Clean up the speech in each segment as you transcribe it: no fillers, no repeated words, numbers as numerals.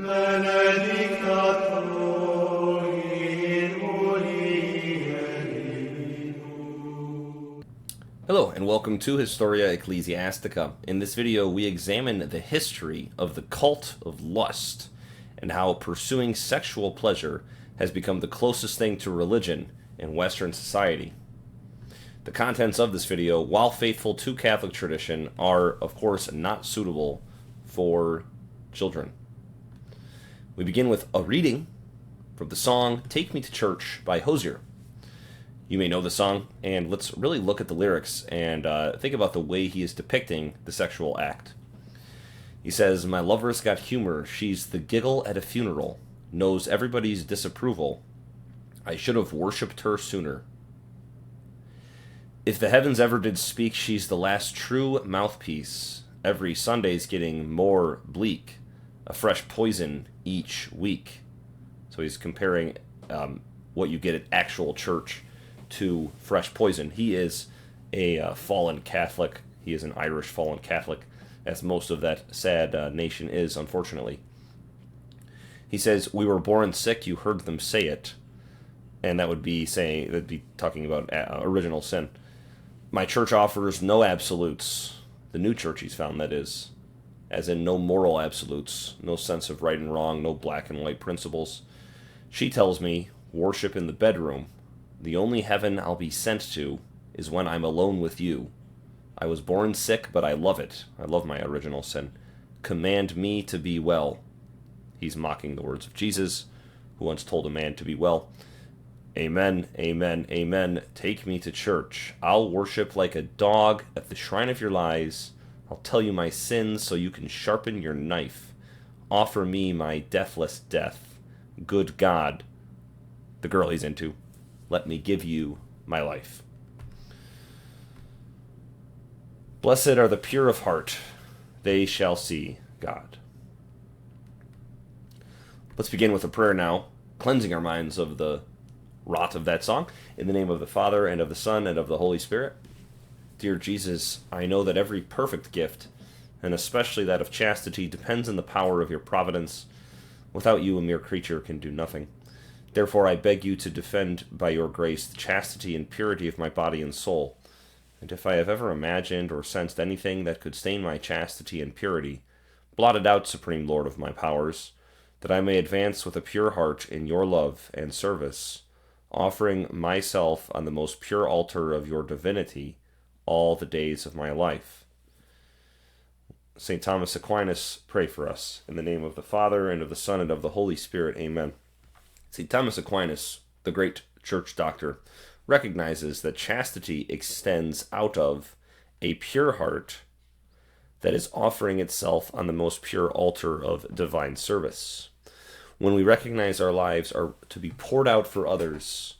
benedicta Hello, and welcome to Historia Ecclesiastica. In this video, we examine the history of the cult of lust and how pursuing sexual pleasure has become the closest thing to religion in Western society. The contents of this video, while faithful to Catholic tradition, are, of course, not suitable for children. We begin with a reading from the song Take Me to Church by Hosier. You may know the song, and let's really look at the lyrics and think about the way he is depicting the sexual act. He says, "My lover's got humor, she's the giggle at a funeral, knows everybody's disapproval. I should have worshipped her sooner. If the heavens ever did speak, she's the last true mouthpiece. Every Sunday's getting more bleak, a fresh poison each week." So he's comparing what you get at actual church to fresh poison. He is a fallen Catholic. He is an Irish fallen Catholic, as most of that sad nation is, unfortunately. He says, "We were born sick, you heard them say it." And that would be talking about original sin. "My church offers no absolutes." The new church he's found, that is. As in no moral absolutes, no sense of right and wrong, no black and white principles. She tells me, worship in the bedroom. The only heaven I'll be sent to is when I'm alone with you. I was born sick, but I love it. I love my original sin. Command me to be well. He's mocking the words of Jesus, who once told a man to be well. Amen, amen, amen. Take me to church. I'll worship like a dog at the shrine of your lies. I'll tell you my sins so you can sharpen your knife. Offer me my deathless death. Good God, the girl he's into, let me give you my life. Blessed are the pure of heart, they shall see God. Let's begin with a prayer now, cleansing our minds of the rot of that song. In the name of the Father, and of the Son, and of the Holy Spirit. Dear Jesus, I know that every perfect gift, and especially that of chastity, depends on the power of your providence. Without you, a mere creature can do nothing. Therefore, I beg you to defend by your grace the chastity and purity of my body and soul. And if I have ever imagined or sensed anything that could stain my chastity and purity, blot it out, Supreme Lord of my powers, that I may advance with a pure heart in your love and service, offering myself on the most pure altar of your divinity all the days of my life. St. Thomas Aquinas, pray for us. In the name of the Father, and of the Son, and of the Holy Spirit. Amen. St. Thomas Aquinas, the great church doctor, recognizes that chastity extends out of a pure heart that is offering itself on the most pure altar of divine service. When we recognize our lives are to be poured out for others,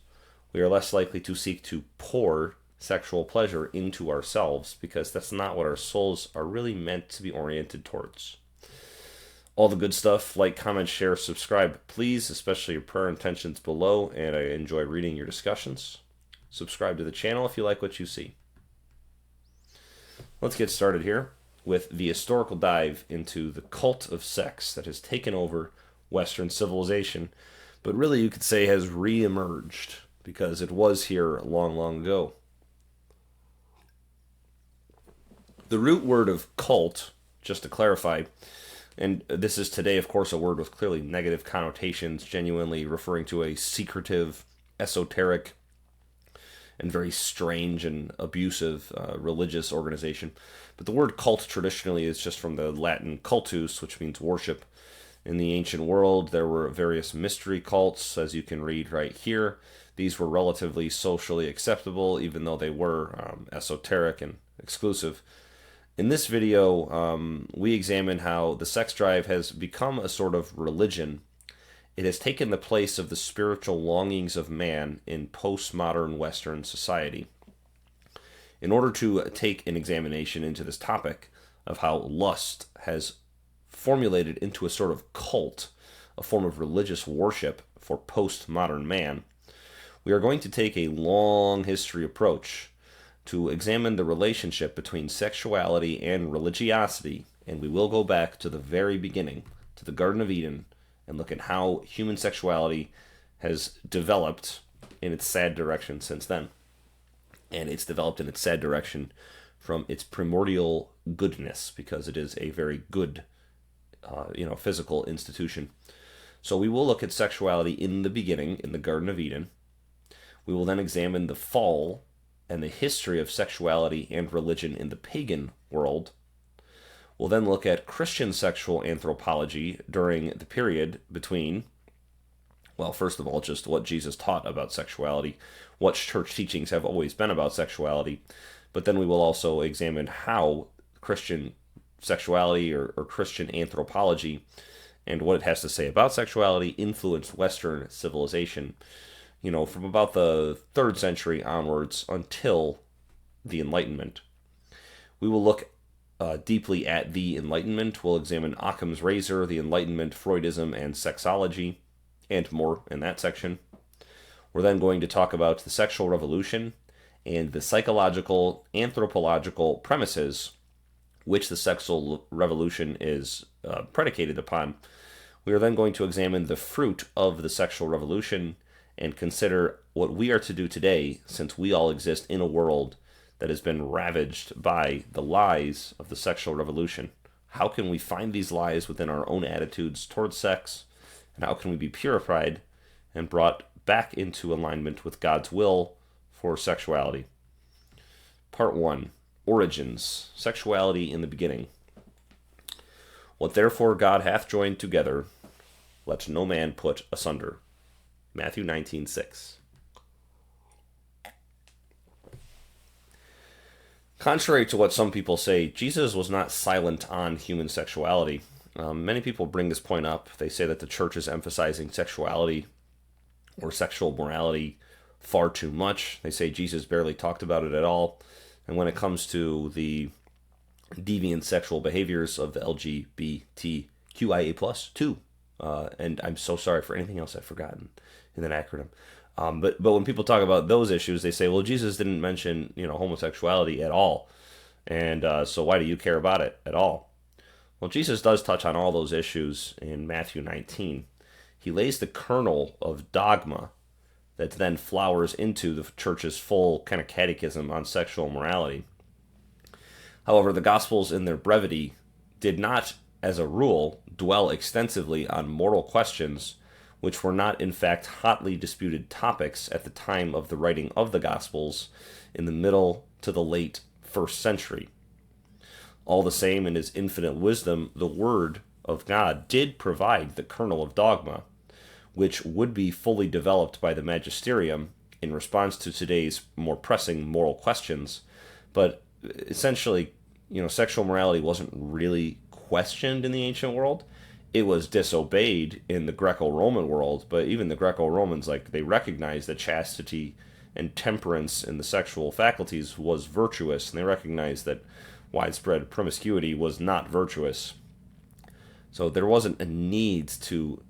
we are less likely to seek to pour sexual pleasure into ourselves, because that's not what our souls are really meant to be oriented towards. All the good stuff, like, comment, share, subscribe, please, especially your prayer intentions below, and I enjoy reading your discussions. Subscribe to the channel if you like what you see. Let's get started here with the historical dive into the cult of sex that has taken over Western civilization, but really you could say has re-emerged, because it was here long, long ago. The root word of cult, just to clarify, and this is today, of course, a word with clearly negative connotations, genuinely referring to a secretive, esoteric, and very strange and abusive religious organization. But the word cult traditionally is just from the Latin cultus, which means worship. In the ancient world, there were various mystery cults, as you can read right here. These were relatively socially acceptable, even though they were esoteric and exclusive. In this video, we examine how the sex drive has become a sort of religion. It has taken the place of the spiritual longings of man in postmodern Western society. In order to take an examination into this topic of how lust has formulated into a sort of cult, a form of religious worship for postmodern man, we are going to take a long history approach to examine the relationship between sexuality and religiosity, and we will go back to the very beginning, to the Garden of Eden, and look at how human sexuality has developed in its sad direction since then. And it's developed in its sad direction from its primordial goodness, because it is a very good, physical institution. So we will look at sexuality in the beginning, in the Garden of Eden. We will then examine the fall and the history of sexuality and religion in the pagan world. We'll then look at Christian sexual anthropology during the period between, well, first of all, just what Jesus taught about sexuality, what church teachings have always been about sexuality, but then we will also examine how Christian sexuality or Christian anthropology and what it has to say about sexuality influenced Western civilization, from about the 3rd century onwards until the Enlightenment. We will look deeply at the Enlightenment. We'll examine Occam's razor, the Enlightenment, Freudism, and sexology, and more in that section. We're then going to talk about the sexual revolution and the psychological, anthropological premises which the sexual revolution is predicated upon. We are then going to examine the fruit of the sexual revolution and consider what we are to do today, since we all exist in a world that has been ravaged by the lies of the sexual revolution. How can we find these lies within our own attitudes towards sex? And how can we be purified and brought back into alignment with God's will for sexuality? Part 1. Origins. Sexuality in the beginning. What therefore God hath joined together, let no man put asunder. Matthew 19:6. Contrary to what some people say, Jesus was not silent on human sexuality. Many people bring this point up. They say that the church is emphasizing sexuality or sexual morality far too much. They say Jesus barely talked about it at all. And when it comes to the deviant sexual behaviors of the LGBTQIA+, too. And I'm so sorry for anything else I've forgotten in that acronym. But when people talk about those issues, they say, well, Jesus didn't mention, homosexuality at all. And so why do you care about it at all? Well, Jesus does touch on all those issues in Matthew 19. He lays the kernel of dogma that then flowers into the church's full kind of catechism on sexual morality. However, the Gospels in their brevity did not, as a rule, dwell extensively on moral questions which were not in fact hotly disputed topics at the time of the writing of the Gospels in the middle to the late 1st century. All the same, in his infinite wisdom, the Word of God did provide the kernel of dogma, which would be fully developed by the magisterium in response to today's more pressing moral questions. But essentially, sexual morality wasn't really questioned in the ancient world. It was disobeyed in the Greco-Roman world, but even the Greco-Romans, they recognized that chastity and temperance in the sexual faculties was virtuous, and they recognized that widespread promiscuity was not virtuous. So there wasn't a need to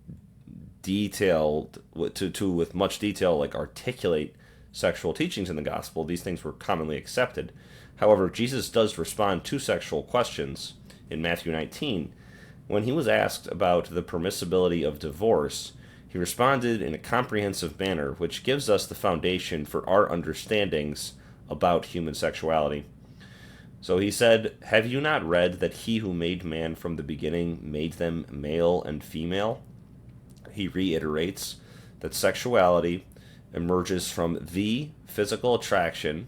with much detail, articulate sexual teachings in the gospel. These things were commonly accepted. However, Jesus does respond to sexual questions in Matthew 19. When he was asked about the permissibility of divorce, he responded in a comprehensive manner, which gives us the foundation for our understandings about human sexuality. So he said, "Have you not read that he who made man from the beginning made them male and female?" He reiterates that sexuality emerges from the physical attraction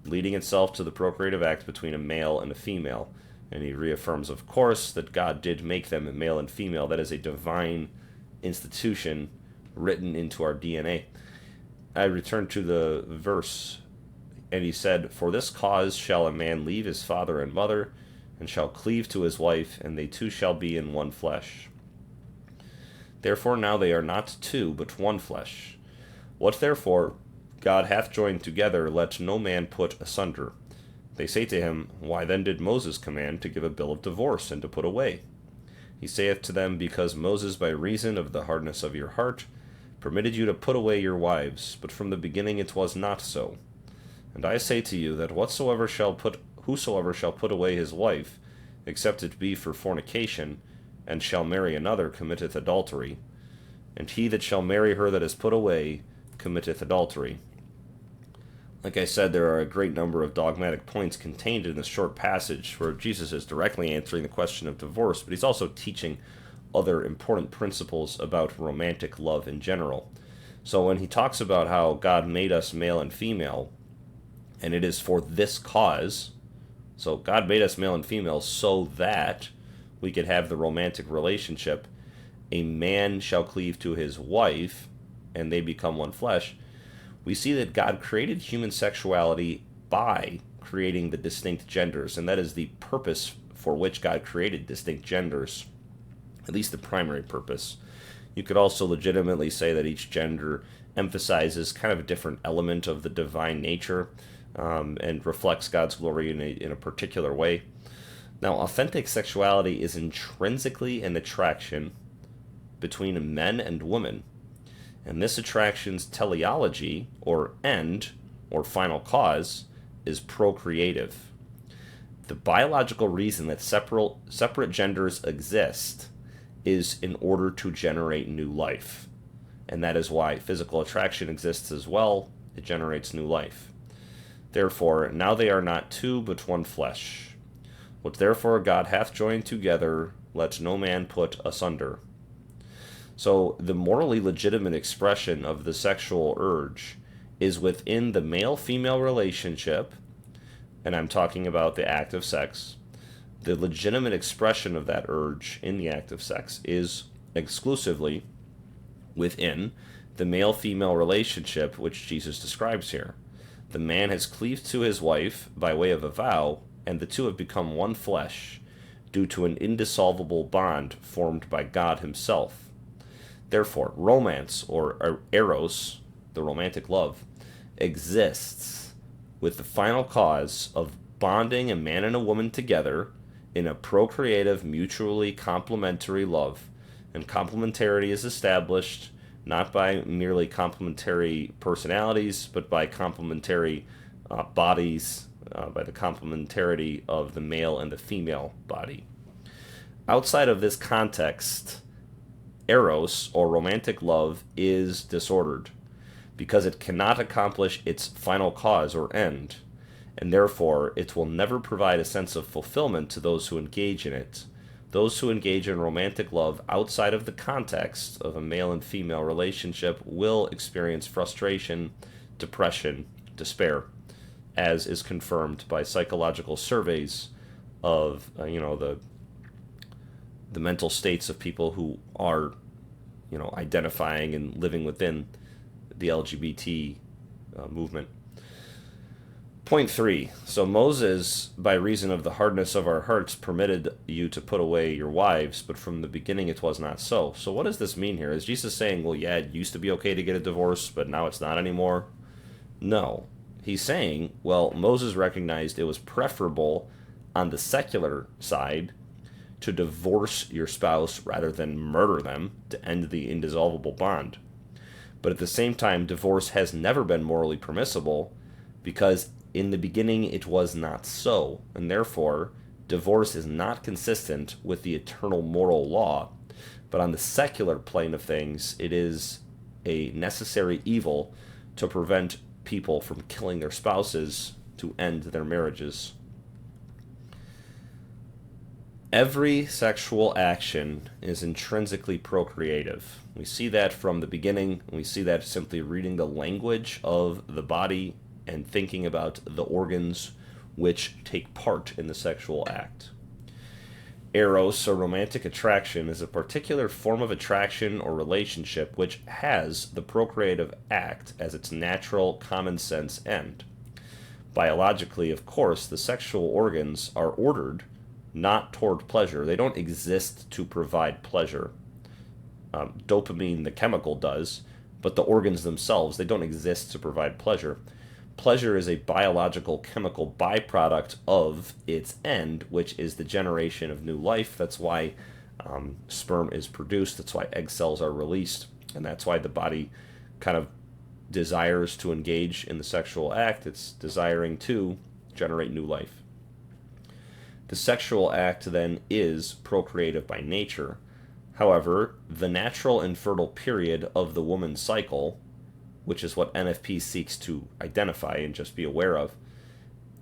leading itself to the procreative act between a male and a female. And he reaffirms, of course, that God did make them male and female. That is a divine institution written into our DNA. I return to the verse, and he said, "For this cause shall a man leave his father and mother, and shall cleave to his wife, and they two shall be in one flesh. Therefore now they are not two, but one flesh. What therefore God hath joined together, let no man put asunder." They say to him, "Why then did Moses command to give a bill of divorce, and to put away?" He saith to them, "Because Moses, by reason of the hardness of your heart, permitted you to put away your wives, but from the beginning it was not so. And I say to you that whosoever shall put away his wife, except it be for fornication, and shall marry another committeth adultery, and he that shall marry her that is put away committeth adultery. Like I said, there are a great number of dogmatic points contained in this short passage where Jesus is directly answering the question of divorce, but he's also teaching other important principles about romantic love in general. So when he talks about how God made us male and female, and it is for this cause, so God made us male and female so that we could have the romantic relationship, a man shall cleave to his wife, and they become one flesh, we see that God created human sexuality by creating the distinct genders, and that is the purpose for which God created distinct genders, at least the primary purpose. You could also legitimately say that each gender emphasizes kind of a different element of the divine nature and reflects God's glory in a particular way. Now, authentic sexuality is intrinsically an attraction between men and women. And this attraction's teleology, or end, or final cause, is procreative. The biological reason that separate genders exist is in order to generate new life. And that is why physical attraction exists as well. It generates new life. Therefore, now they are not two, but one flesh. What therefore God hath joined together, let no man put asunder. So the morally legitimate expression of the sexual urge is within the male-female relationship, and I'm talking about the act of sex. The legitimate expression of that urge in the act of sex is exclusively within the male-female relationship which Jesus describes here. The man has cleaved to his wife by way of a vow, and the two have become one flesh due to an indissoluble bond formed by God himself. Therefore, romance, or eros, the romantic love, exists with the final cause of bonding a man and a woman together in a procreative, mutually complementary love. And complementarity is established not by merely complementary personalities, but by complementary bodies, by the complementarity of the male and the female body. Outside of this context, eros, or romantic love, is disordered because it cannot accomplish its final cause or end, and therefore it will never provide a sense of fulfillment to those who engage in it. Those who engage in romantic love outside of the context of a male and female relationship will experience frustration, depression, despair, as is confirmed by psychological surveys of the mental states of people who are, identifying and living within the LGBT movement. Point 3. So Moses, by reason of the hardness of our hearts, permitted you to put away your wives, but from the beginning it was not so. So what does this mean here? Is Jesus saying, well, yeah, it used to be okay to get a divorce, but now it's not anymore? No. He's saying, well, Moses recognized it was preferable on the secular side to divorce your spouse rather than murder them to end the indissoluble bond. But at the same time, divorce has never been morally permissible because in the beginning it was not so, and therefore divorce is not consistent with the eternal moral law. But on the secular plane of things, it is a necessary evil to prevent people from killing their spouses to end their marriages. Every sexual action is intrinsically procreative. We see that from the beginning. We see that simply reading the language of the body and thinking about the organs which take part in the sexual act. Eros, or romantic attraction, is a particular form of attraction or relationship which has the procreative act as its natural common sense end. Biologically, of course, the sexual organs are ordered not toward pleasure. They don't exist to provide pleasure. Dopamine, the chemical, does, but the organs themselves, they don't exist to provide pleasure. Pleasure is a biological chemical byproduct of its end, which is the generation of new life. That's why sperm is produced. That's why egg cells are released. And that's why the body kind of desires to engage in the sexual act. It's desiring to generate new life. The sexual act then is procreative by nature. However, the natural infertile period of the woman's cycle, which is what NFP seeks to identify and just be aware of,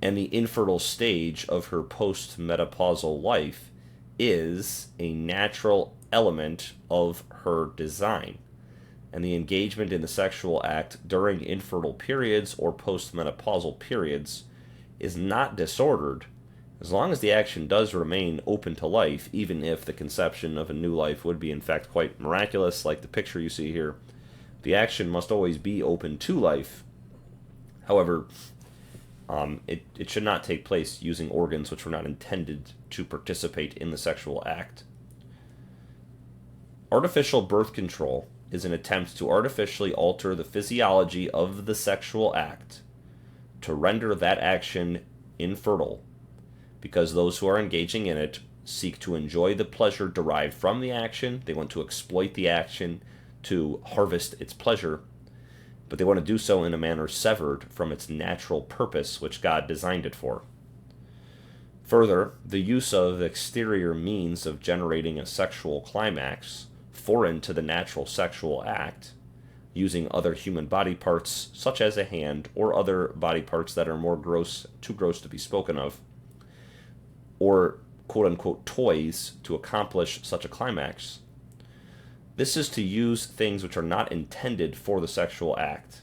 and the infertile stage of her post-menopausal life is a natural element of her design. And the engagement in the sexual act during infertile periods or post-menopausal periods is not disordered as long as the action does remain open to life, even if the conception of a new life would be in fact quite miraculous, like the picture you see here. The action must always be open to life. However, it should not take place using organs which were not intended to participate in the sexual act. Artificial birth control is an attempt to artificially alter the physiology of the sexual act to render that action infertile, because those who are engaging in it seek to enjoy the pleasure derived from the action. They want to exploit the action to harvest its pleasure, but they want to do so in a manner severed from its natural purpose which God designed it for. Further, the use of exterior means of generating a sexual climax foreign to the natural sexual act, using other human body parts such as a hand or other body parts that are too gross to be spoken of, or quote-unquote toys to accomplish such a climax. This is to use things which are not intended for the sexual act.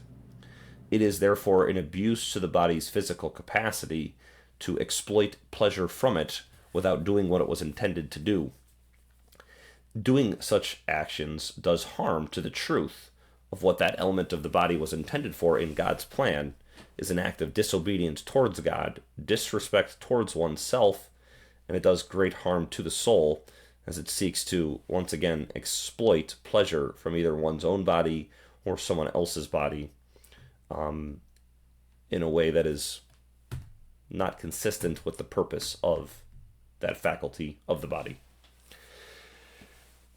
It is therefore an abuse to the body's physical capacity to exploit pleasure from it without doing what it was intended to do. Doing such actions does harm to the truth of what that element of the body was intended for in God's plan, is an act of disobedience towards God, disrespect towards oneself, and it does great harm to the soul as it seeks to, once again, exploit pleasure from either one's own body or someone else's body in a way that is not consistent with the purpose of that faculty of the body.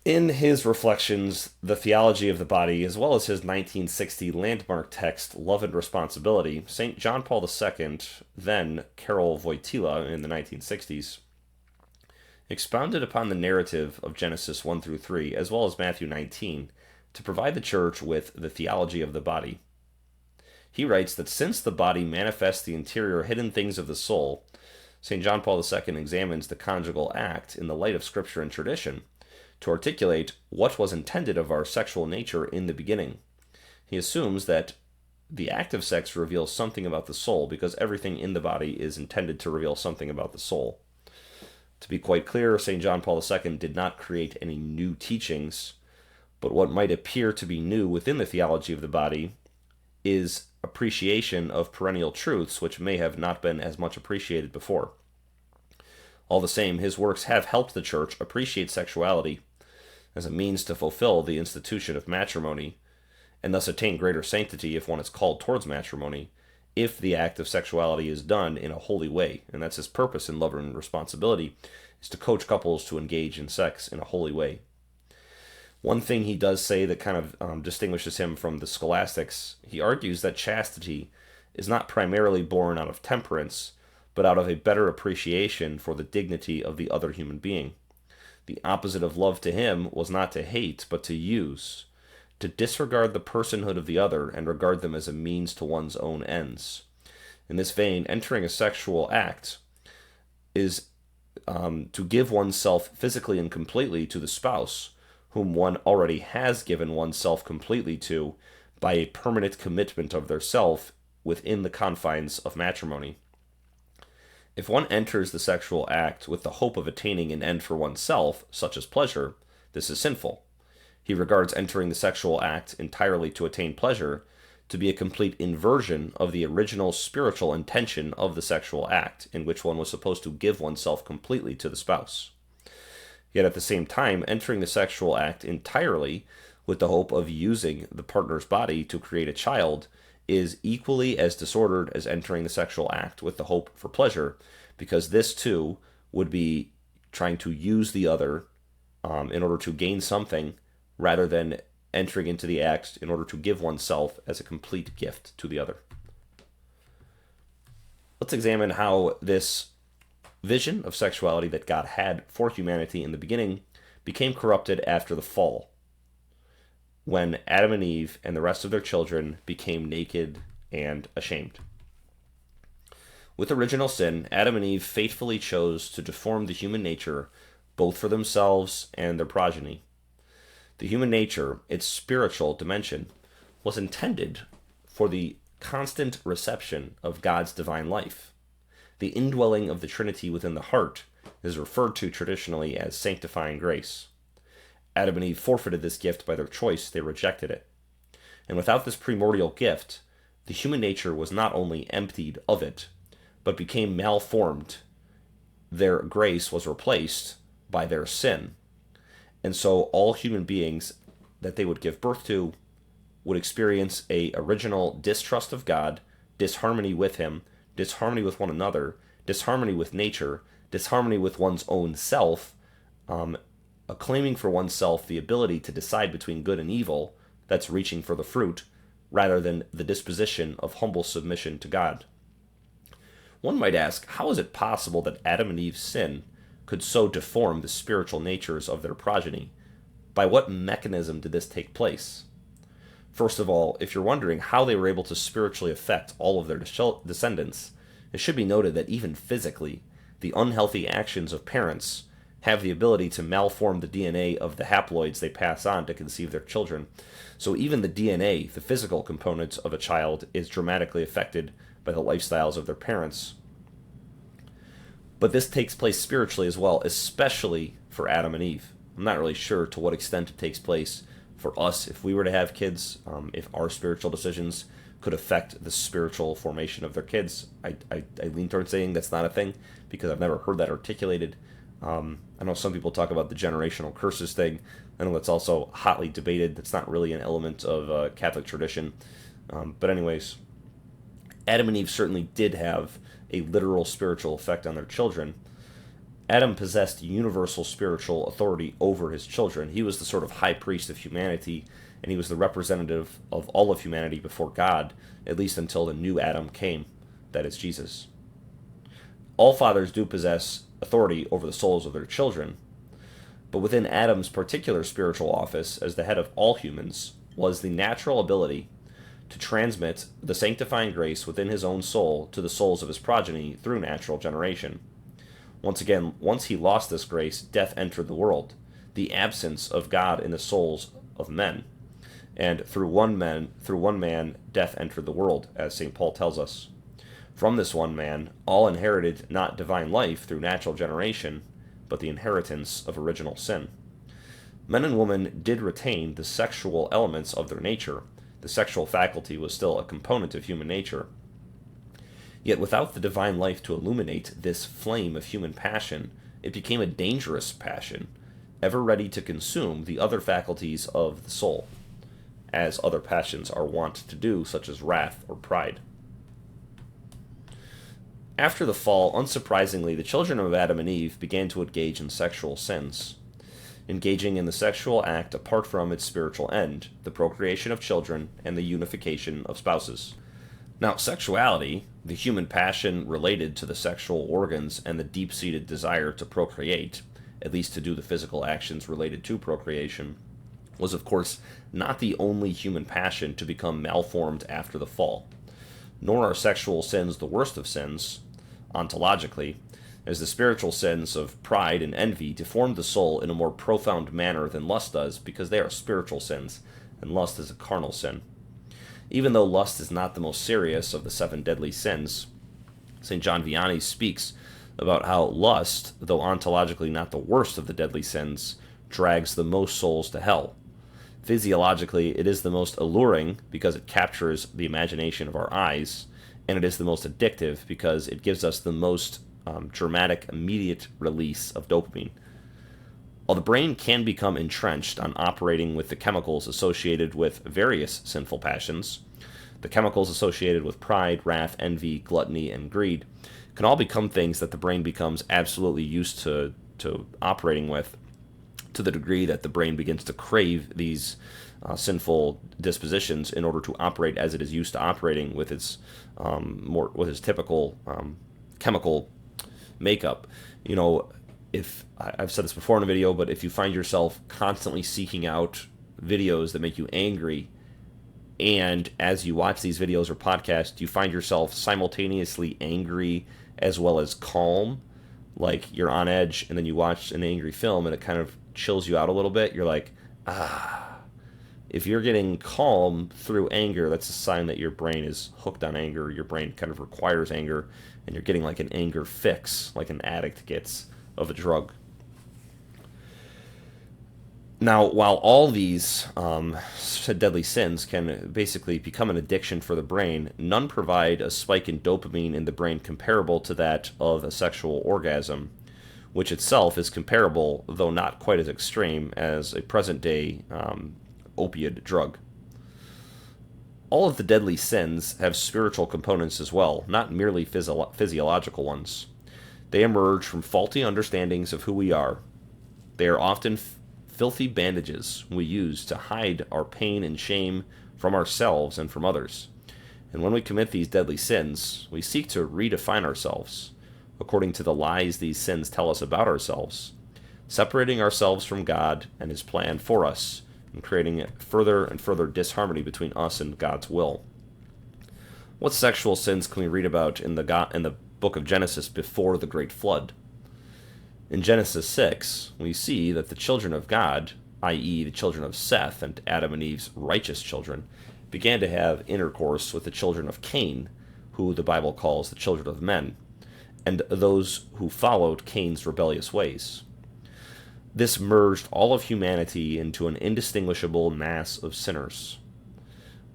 In his reflections, The Theology of the Body, as well as his 1960 landmark text, Love and Responsibility, St. John Paul II, then Karol Wojtyla in the 1960s, expounded upon the narrative of Genesis 1 through 3, as well as Matthew 19, to provide the church with the theology of the body. He writes that since the body manifests the interior hidden things of the soul, St. John Paul II examines the conjugal act in the light of Scripture and tradition to articulate what was intended of our sexual nature in the beginning. He assumes that the act of sex reveals something about the soul because everything in the body is intended to reveal something about the soul. To be quite clear, St. John Paul II did not create any new teachings, but what might appear to be new within the theology of the body is appreciation of perennial truths which may have not been as much appreciated before. All the same, his works have helped the church appreciate sexuality as a means to fulfill the institution of matrimony, and thus attain greater sanctity if one is called towards matrimony, if the act of sexuality is done in a holy way. And that's his purpose in Love and Responsibility, is to coach couples to engage in sex in a holy way. One thing he does say that kind of distinguishes him from the scholastics, he argues that chastity is not primarily born out of temperance, but out of a better appreciation for the dignity of the other human being. The opposite of love to him was not to hate, but to use, to disregard the personhood of the other and regard them as a means to one's own ends. In this vein, entering a sexual act is to give oneself physically and completely to the spouse, whom one already has given oneself completely to by a permanent commitment of their self within the confines of matrimony. If one enters the sexual act with the hope of attaining an end for oneself, such as pleasure, this is sinful. He regards entering the sexual act entirely to attain pleasure to be a complete inversion of the original spiritual intention of the sexual act, in which one was supposed to give oneself completely to the spouse. Yet at the same time, entering the sexual act entirely with the hope of using the partner's body to create a child is equally as disordered as entering the sexual act with the hope for pleasure, because this too would be trying to use the other in order to gain something, rather than entering into the act in order to give oneself as a complete gift to the other. Let's examine how this vision of sexuality that God had for humanity in the beginning became corrupted after the fall, when Adam and Eve and the rest of their children became naked and ashamed. With original sin, Adam and Eve faithfully chose to deform the human nature both for themselves and their progeny. The human nature, its spiritual dimension, was intended for the constant reception of God's divine life. The indwelling of the Trinity within the heart is referred to traditionally as sanctifying grace. Adam and Eve forfeited this gift by their choice; they rejected it. And without this primordial gift, the human nature was not only emptied of it, but became malformed. Their grace was replaced by their sin. And so all human beings that they would give birth to would experience a original distrust of God, disharmony with him, disharmony with one another, disharmony with nature, disharmony with one's own self, claiming for oneself the ability to decide between good and evil, that's reaching for the fruit, rather than the disposition of humble submission to God. One might ask, how is it possible that Adam and Eve's sin could so deform the spiritual natures of their progeny? By what mechanism did this take place? First of all, if you're wondering how they were able to spiritually affect all of their descendants, it should be noted that even physically, the unhealthy actions of parents have the ability to malform the DNA of the haploids they pass on to conceive their children. So even the DNA, the physical components of a child, is dramatically affected by the lifestyles of their parents. But this takes place spiritually as well, especially for Adam and Eve. I'm not really sure to what extent it takes place for us if we were to have kids, if our spiritual decisions could affect the spiritual formation of their kids. I lean towards saying that's not a thing because I've never heard that articulated. I know some people talk about the generational curses thing. I know that's also hotly debated. That's not really an element of Catholic tradition. But anyways, Adam and Eve certainly did have a literal spiritual effect on their children. Adam possessed universal spiritual authority over his children. He was the sort of high priest of humanity, and he was the representative of all of humanity before God, at least until the new Adam came, that is Jesus. All fathers do possess authority over the souls of their children, but within Adam's particular spiritual office as the head of all humans was the natural ability to transmit the sanctifying grace within his own soul to the souls of his progeny through natural generation. Once again, once he lost this grace, death entered the world, the absence of God in the souls of men. And through one man, death entered the world, as St. Paul tells us. From this one man, all inherited not divine life through natural generation, but the inheritance of original sin. Men and women did retain the sexual elements of their nature. The sexual faculty was still a component of human nature. Yet without the divine life to illuminate this flame of human passion, it became a dangerous passion, ever ready to consume the other faculties of the soul, as other passions are wont to do, such as wrath or pride. After the fall, unsurprisingly, the children of Adam and Eve began to engage in sexual sins, engaging in the sexual act apart from its spiritual end, the procreation of children and the unification of spouses. Now, sexuality, the human passion related to the sexual organs and the deep-seated desire to procreate, at least to do the physical actions related to procreation, was of course not the only human passion to become malformed after the fall. Nor are sexual sins the worst of sins, ontologically, as the spiritual sins of pride and envy deform the soul in a more profound manner than lust does, because they are spiritual sins, and lust is a carnal sin. Even though lust is not the most serious of the 7 deadly sins, St. John Vianney speaks about how lust, though ontologically not the worst of the deadly sins, drags the most souls to hell. Physiologically, it is the most alluring because it captures the imagination of our eyes, and it is the most addictive because it gives us the most dramatic, immediate release of dopamine. While the brain can become entrenched on operating with the chemicals associated with various sinful passions, the chemicals associated with pride, wrath, envy, gluttony, and greed can all become things that the brain becomes absolutely used to operating with, to the degree that the brain begins to crave these sinful dispositions in order to operate as it is used to operating with its typical chemical makeup. You know, if I've said this before in a video, but if you find yourself constantly seeking out videos that make you angry, and as you watch these videos or podcasts, you find yourself simultaneously angry as well as calm, like you're on edge, and then you watch an angry film and it kind of chills you out a little bit, you're like, if you're getting calm through anger, that's a sign that your brain is hooked on anger. Your brain kind of requires anger, and you're getting like an anger fix, like an addict gets of a drug. Now, while all these deadly sins can basically become an addiction for the brain, none provide a spike in dopamine in the brain comparable to that of a sexual orgasm, which itself is comparable, though not quite as extreme, as a present-day opiate drug. All of the deadly sins have spiritual components as well, not merely physiological ones. They emerge from faulty understandings of who we are. They are often filthy bandages we use to hide our pain and shame from ourselves and from others. And when we commit these deadly sins, we seek to redefine ourselves according to the lies these sins tell us about ourselves, separating ourselves from God and His plan for us, and creating further and further disharmony between us and God's will. What sexual sins can we read about in the book of Genesis before the Great Flood? In Genesis 6, we see that the children of God, i.e. the children of Seth and Adam and Eve's righteous children, began to have intercourse with the children of Cain, who the Bible calls the children of men, and those who followed Cain's rebellious ways. This merged all of humanity into an indistinguishable mass of sinners.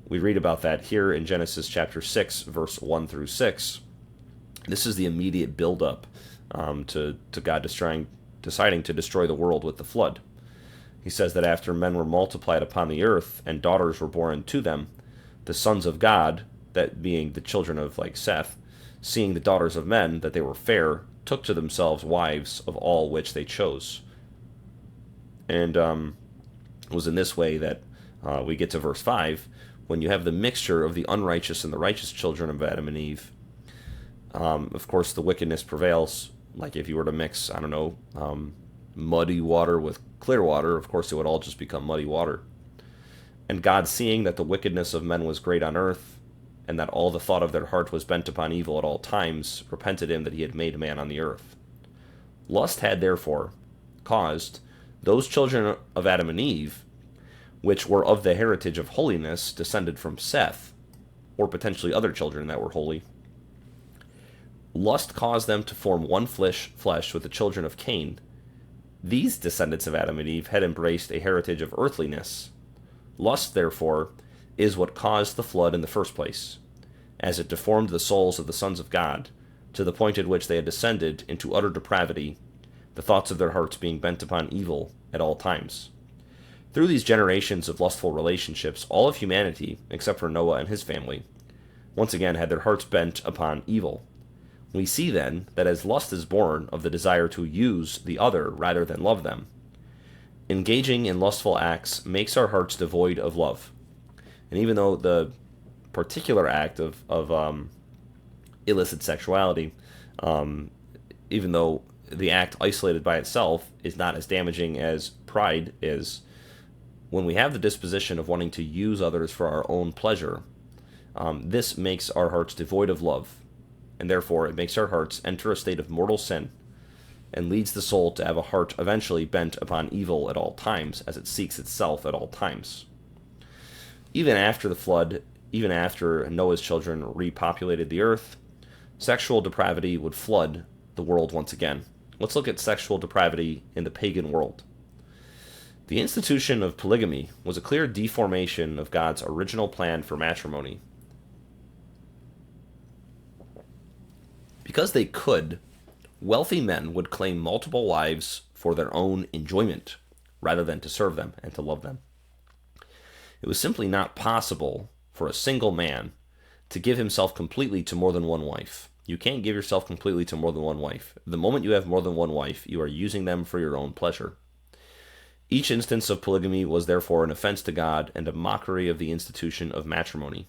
We read about that here in Genesis chapter 6, verse 1 through 6. This is the immediate buildup to God deciding to destroy the world with the flood. He says that after men were multiplied upon the earth and daughters were born to them, the sons of God, that being the children of like Seth, seeing the daughters of men that they were fair, took to themselves wives of all which they chose. And it was in this way that we get to verse 5, when you have the mixture of the unrighteous and the righteous children of Adam and Eve. Of course, the wickedness prevails. Like if you were to mix, muddy water with clear water, of course it would all just become muddy water. And God, seeing that the wickedness of men was great on earth, and that all the thought of their heart was bent upon evil at all times, repented him that he had made man on the earth. Lust had therefore caused those children of Adam and Eve, which were of the heritage of holiness, descended from Seth, or potentially other children that were holy. Lust caused them to form one flesh with the children of Cain. These descendants of Adam and Eve had embraced a heritage of earthliness. Lust, therefore, is what caused the flood in the first place, as it deformed the souls of the sons of God, to the point at which they had descended into utter depravity, the thoughts of their hearts being bent upon evil at all times. Through these generations of lustful relationships, all of humanity, except for Noah and his family, once again had their hearts bent upon evil. We see then that as lust is born of the desire to use the other rather than love them, engaging in lustful acts makes our hearts devoid of love. And even though the particular act of illicit sexuality, even though the act isolated by itself is not as damaging as pride is, when we have the disposition of wanting to use others for our own pleasure, this makes our hearts devoid of love, and therefore it makes our hearts enter a state of mortal sin, and leads the soul to have a heart eventually bent upon evil at all times, as it seeks itself at all times. Even after the flood, even after Noah's children repopulated the earth, sexual depravity would flood the world once again. Let's look at sexual depravity in the pagan world. The institution of polygamy was a clear deformation of God's original plan for matrimony. Because they could, wealthy men would claim multiple wives for their own enjoyment, rather than to serve them and to love them. It was simply not possible for a single man to give himself completely to more than one wife. You can't give yourself completely to more than one wife. The moment you have more than one wife, you are using them for your own pleasure. Each instance of polygamy was therefore an offense to God and a mockery of the institution of matrimony.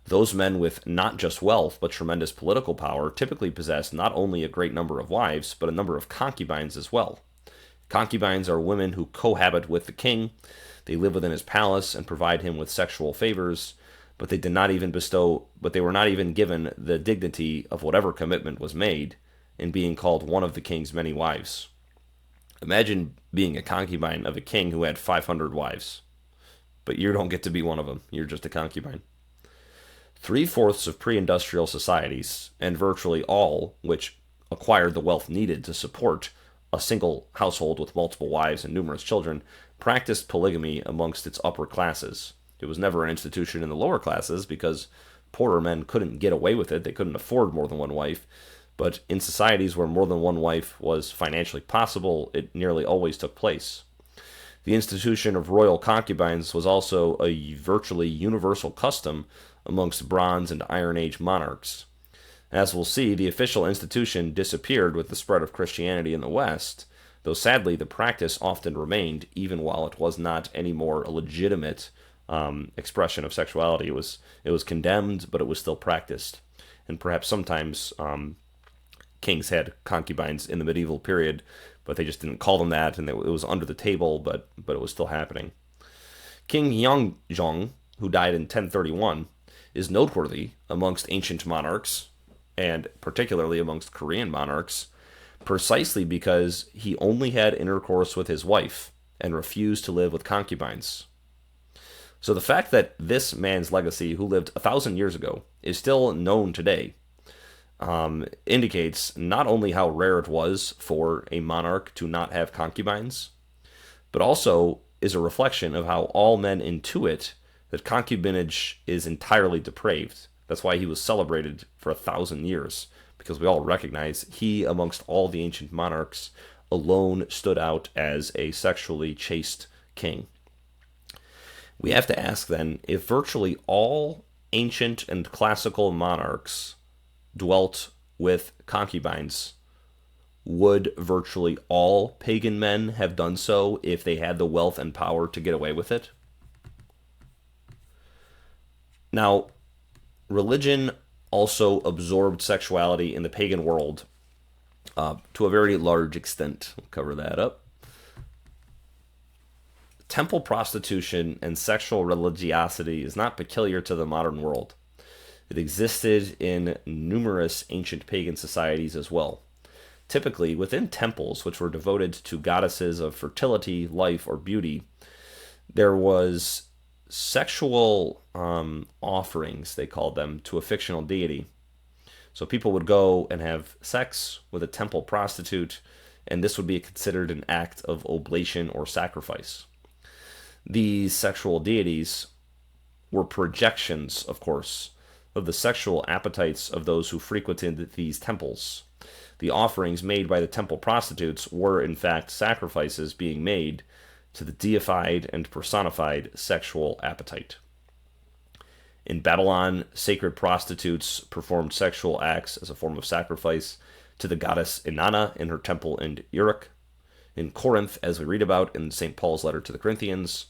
Those men with not just wealth, but tremendous political power typically possess not only a great number of wives, but a number of concubines as well. Concubines are women who cohabit with the king. They live within his palace and provide him with sexual favors, but they were not even given the dignity of whatever commitment was made in being called one of the king's many wives. Imagine being a concubine of a king who had 500 wives, but you don't get to be one of them. You're just a concubine. Three-fourths of pre-industrial societies, and virtually all which acquired the wealth needed to support a single household with multiple wives and numerous children, practiced polygamy amongst its upper classes. It was never an institution in the lower classes because poorer men couldn't get away with it. They couldn't afford more than one wife. But in societies where more than one wife was financially possible, it nearly always took place. The institution of royal concubines was also a virtually universal custom amongst Bronze and Iron Age monarchs. As we'll see, the official institution disappeared with the spread of Christianity in the West, though sadly the practice often remained even while it was not any more a legitimate expression of sexuality. It was condemned, but it was still practiced. And perhaps sometimes kings had concubines in the medieval period, but they just didn't call them that, and it was under the table, but it was still happening. King Yeongjong, who died in 1031, is noteworthy amongst ancient monarchs, and particularly amongst Korean monarchs, precisely because he only had intercourse with his wife and refused to live with concubines. So the fact that this man's legacy, who lived 1,000 years ago, is still known today, indicates not only how rare it was for a monarch to not have concubines, but also is a reflection of how all men intuit that concubinage is entirely depraved. That's why he was celebrated for 1,000 years, because we all recognize he, amongst all the ancient monarchs, alone stood out as a sexually chaste king. We have to ask then, if virtually all ancient and classical monarchs dwelt with concubines, would virtually all pagan men have done so if they had the wealth and power to get away with it? Now, religion also absorbed sexuality in the pagan world to a very large extent. We'll cover that up. Temple prostitution and sexual religiosity is not peculiar to the modern world. It existed in numerous ancient pagan societies as well. Typically, within temples, which were devoted to goddesses of fertility, life, or beauty, there was sexual offerings, they called them, to a fictional deity. So people would go and have sex with a temple prostitute, and this would be considered an act of oblation or sacrifice. These sexual deities were projections, of course, of the sexual appetites of those who frequented these temples. The offerings made by the temple prostitutes were, in fact, sacrifices being made to the deified and personified sexual appetite. In Babylon, sacred prostitutes performed sexual acts as a form of sacrifice to the goddess Inanna in her temple in Uruk. In Corinth, as we read about in St. Paul's letter to the Corinthians,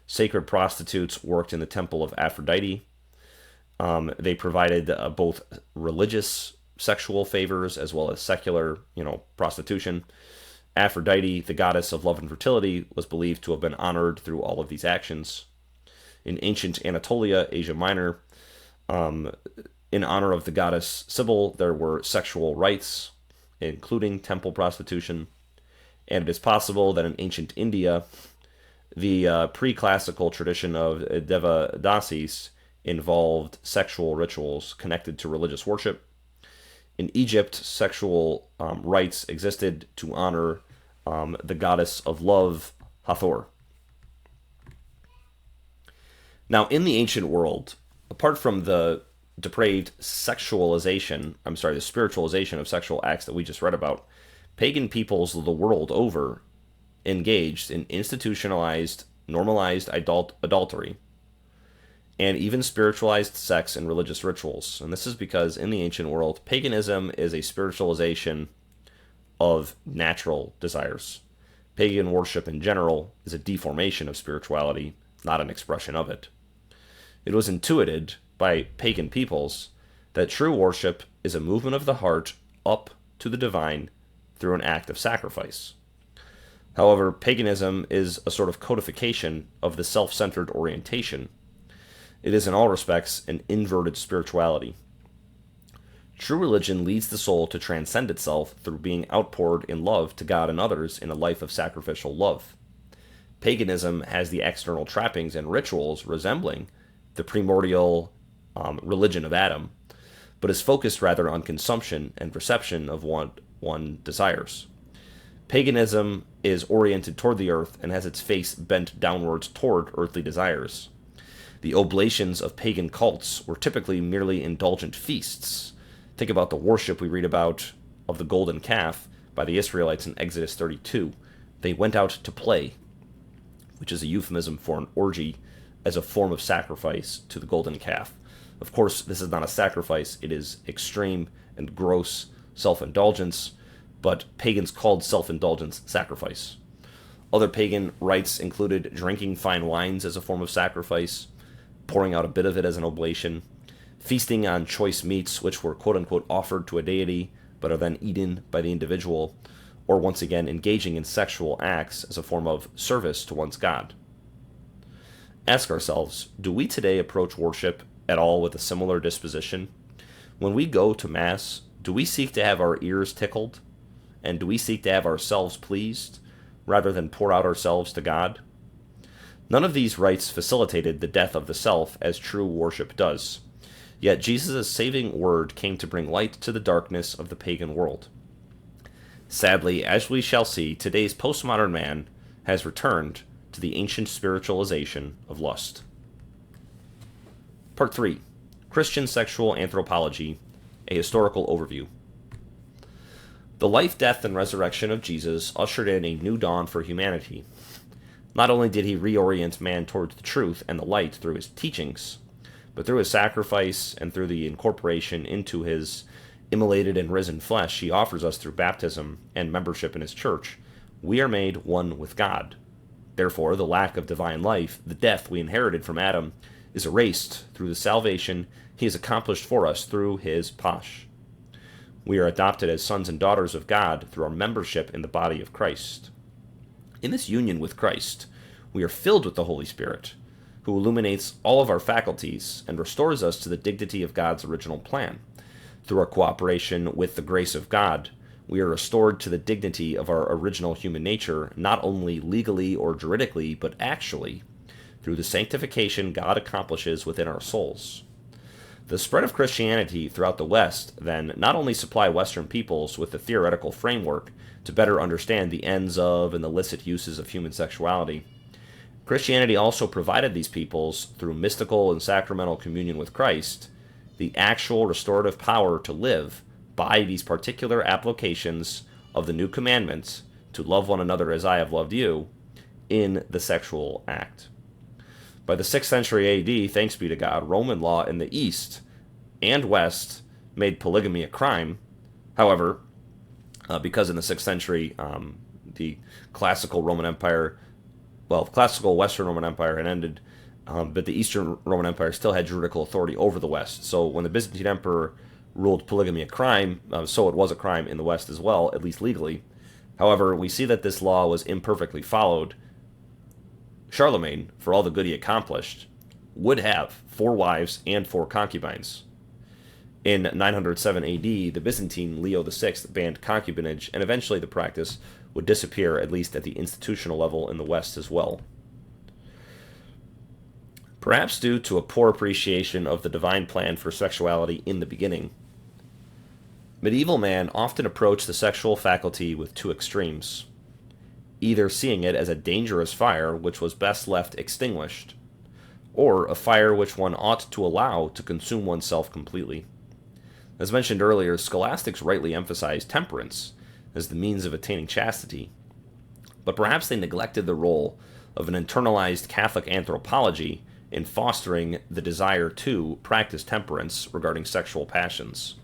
sacred prostitutes worked in the temple of Aphrodite. They provided both religious sexual favors as well as secular, prostitution. Aphrodite, the goddess of love and fertility, was believed to have been honored through all of these actions. In ancient Anatolia, Asia Minor, in honor of the goddess Sibyl, there were sexual rites, including temple prostitution. And it is possible that in ancient India, the pre-classical tradition of Devadasis involved sexual rituals connected to religious worship. In Egypt, sexual rites existed to honor the goddess of love, Hathor. Now, in the ancient world, apart from the depraved the spiritualization of sexual acts that we just read about, pagan peoples the world over engaged in institutionalized, normalized adultery, and even spiritualized sex and religious rituals. And this is because in the ancient world, paganism is a spiritualization of natural desires. Pagan worship in general is a deformation of spirituality, not an expression of it. It was intuited by pagan peoples that true worship is a movement of the heart up to the divine through an act of sacrifice. However, paganism is a sort of codification of the self-centered orientation. It is in all respects an inverted spirituality. True religion leads the soul to transcend itself through being outpoured in love to God and others in a life of sacrificial love. Paganism has the external trappings and rituals resembling the primordial religion of Adam, but is focused rather on consumption and perception of what one desires. Paganism is oriented toward the earth and has its face bent downwards toward earthly desires. The oblations of pagan cults were typically merely indulgent feasts. Think about the worship we read about of the golden calf by the Israelites in Exodus 32. They went out to play, which is a euphemism for an orgy as a form of sacrifice to the golden calf. Of course, this is not a sacrifice. It is extreme and gross self-indulgence, but pagans called self-indulgence sacrifice. Other pagan rites included drinking fine wines as a form of sacrifice, pouring out a bit of it as an oblation, feasting on choice meats which were quote-unquote offered to a deity but are then eaten by the individual, or once again engaging in sexual acts as a form of service to one's god. Ask ourselves, do we today approach worship at all with a similar disposition? When we go to Mass, do we seek to have our ears tickled? And do we seek to have ourselves pleased, rather than pour out ourselves to God? None of these rites facilitated the death of the self as true worship does. Yet Jesus' saving word came to bring light to the darkness of the pagan world. Sadly, as we shall see, today's postmodern man has returned to the ancient spiritualization of lust. Part 3. Christian Sexual Anthropology, a Historical Overview. The life, death, and resurrection of Jesus ushered in a new dawn for humanity. Not only did he reorient man towards the truth and the light through his teachings, but through his sacrifice and through the incorporation into his immolated and risen flesh he offers us through baptism and membership in his church, we are made one with God. Therefore, the lack of divine life, the death we inherited from Adam, is erased through the salvation he has accomplished for us through his Pasch. We are adopted as sons and daughters of God through our membership in the body of Christ. In this union with Christ, we are filled with the Holy Spirit, who illuminates all of our faculties and restores us to the dignity of God's original plan. Through our cooperation with the grace of God, we are restored to the dignity of our original human nature, not only legally or juridically, but actually, through the sanctification God accomplishes within our souls. The spread of Christianity throughout the West, then, not only supplied Western peoples with the theoretical framework to better understand the ends of and the illicit uses of human sexuality, Christianity also provided these peoples, through mystical and sacramental communion with Christ, the actual restorative power to live by these particular applications of the new commandments to love one another as I have loved you in the sexual act. By the 6th century A.D., thanks be to God, Roman law in the East and West made polygamy a crime. However, because in the 6th century, the classical Roman Empire, classical Western Roman Empire had ended, but the Eastern Roman Empire still had juridical authority over the West. So when the Byzantine Emperor ruled polygamy a crime, so it was a crime in the West as well, at least legally. However, we see that this law was imperfectly followed. Charlemagne, for all the good he accomplished, would have 4 wives and 4 concubines. In 907 AD, the Byzantine Leo VI banned concubinage, and eventually the practice would disappear, at least at the institutional level in the West as well. Perhaps due to a poor appreciation of the divine plan for sexuality in the beginning, medieval man often approached the sexual faculty with 2 extremes, either seeing it as a dangerous fire which was best left extinguished, or a fire which one ought to allow to consume oneself completely. As mentioned earlier, scholastics rightly emphasized temperance as the means of attaining chastity, but perhaps they neglected the role of an internalized Catholic anthropology in fostering the desire to practice temperance regarding sexual passions.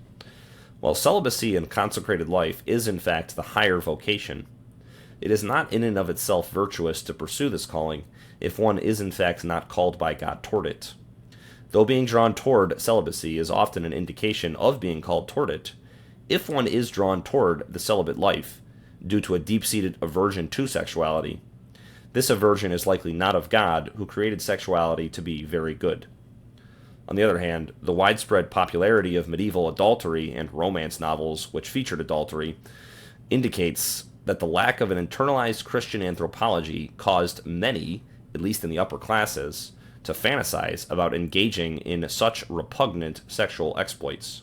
While celibacy and consecrated life is in fact the higher vocation, it is not in and of itself virtuous to pursue this calling if one is in fact not called by God toward it. Though being drawn toward celibacy is often an indication of being called toward it, if one is drawn toward the celibate life due to a deep-seated aversion to sexuality, this aversion is likely not of God, who created sexuality to be very good. On the other hand, the widespread popularity of medieval adultery and romance novels which featured adultery indicates that the lack of an internalized Christian anthropology caused many, at least in the upper classes, to fantasize about engaging in such repugnant sexual exploits.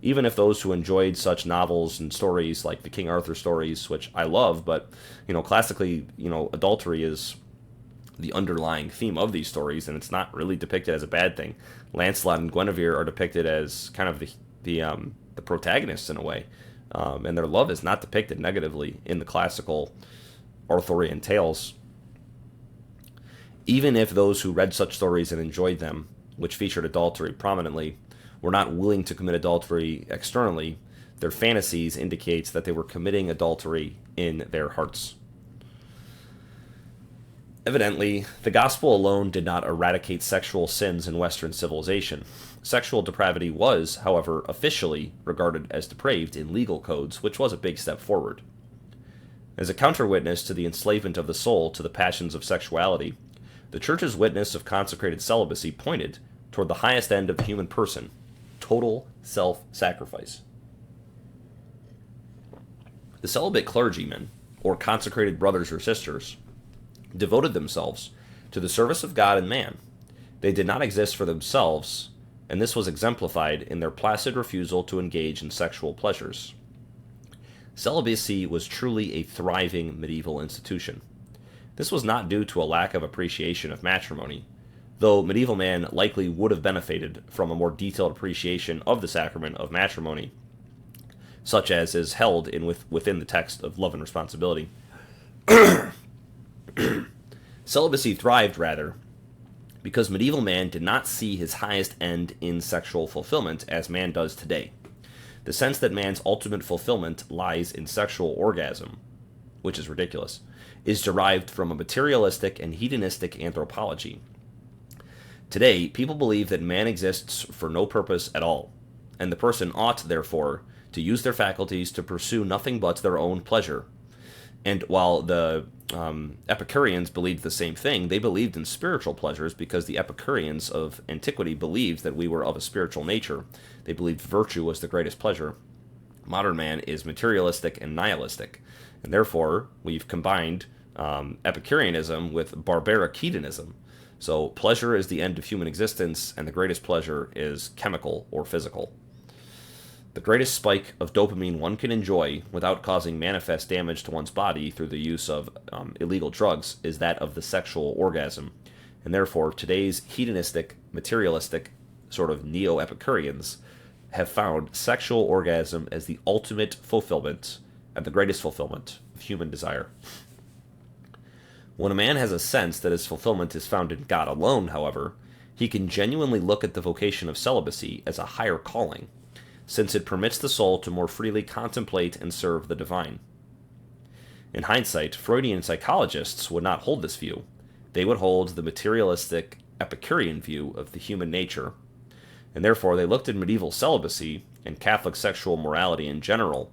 Even if those who enjoyed such novels and stories like the King Arthur stories, which I love, but classically, adultery is the underlying theme of these stories, and it's not really depicted as a bad thing. Lancelot and Guinevere are depicted as kind of the protagonists in a way, and their love is not depicted negatively in the classical Arthurian tales. Even if those who read such stories and enjoyed them, which featured adultery prominently, were not willing to commit adultery externally, their fantasies indicates that they were committing adultery in their hearts. Evidently, the gospel alone did not eradicate sexual sins in Western civilization. Sexual depravity was, however, officially regarded as depraved in legal codes, which was a big step forward. As a counter-witness to the enslavement of the soul to the passions of sexuality, the Church's witness of consecrated celibacy pointed toward the highest end of the human person, total self-sacrifice. The celibate clergymen, or consecrated brothers or sisters, devoted themselves to the service of God and man. They did not exist for themselves, and this was exemplified in their placid refusal to engage in sexual pleasures. Celibacy was truly a thriving medieval institution. This was not due to a lack of appreciation of matrimony, though medieval man likely would have benefited from a more detailed appreciation of the sacrament of matrimony, such as is held within the text of Love and Responsibility. Celibacy thrived, rather, because medieval man did not see his highest end in sexual fulfillment as man does today. The sense that man's ultimate fulfillment lies in sexual orgasm, which is ridiculous, is derived from a materialistic and hedonistic anthropology. Today, people believe that man exists for no purpose at all, and the person ought, therefore, to use their faculties to pursue nothing but their own pleasure. And while the Epicureans believed the same thing, they believed in spiritual pleasures because the Epicureans of antiquity believed that we were of a spiritual nature. They believed virtue was the greatest pleasure. Modern man is materialistic and nihilistic, and therefore we've combined Epicureanism with barbaric hedonism. So pleasure is the end of human existence, and the greatest pleasure is chemical or physical. The greatest spike of dopamine one can enjoy without causing manifest damage to one's body through the use of illegal drugs is that of the sexual orgasm. And therefore, today's hedonistic, materialistic, sort of neo-Epicureans have found sexual orgasm as the ultimate fulfillment and the greatest fulfillment of human desire. When a man has a sense that his fulfillment is found in God alone, however, he can genuinely look at the vocation of celibacy as a higher calling, since it permits the soul to more freely contemplate and serve the divine. In hindsight, Freudian psychologists would not hold this view. They would hold the materialistic Epicurean view of the human nature, and therefore they looked at medieval celibacy and Catholic sexual morality in general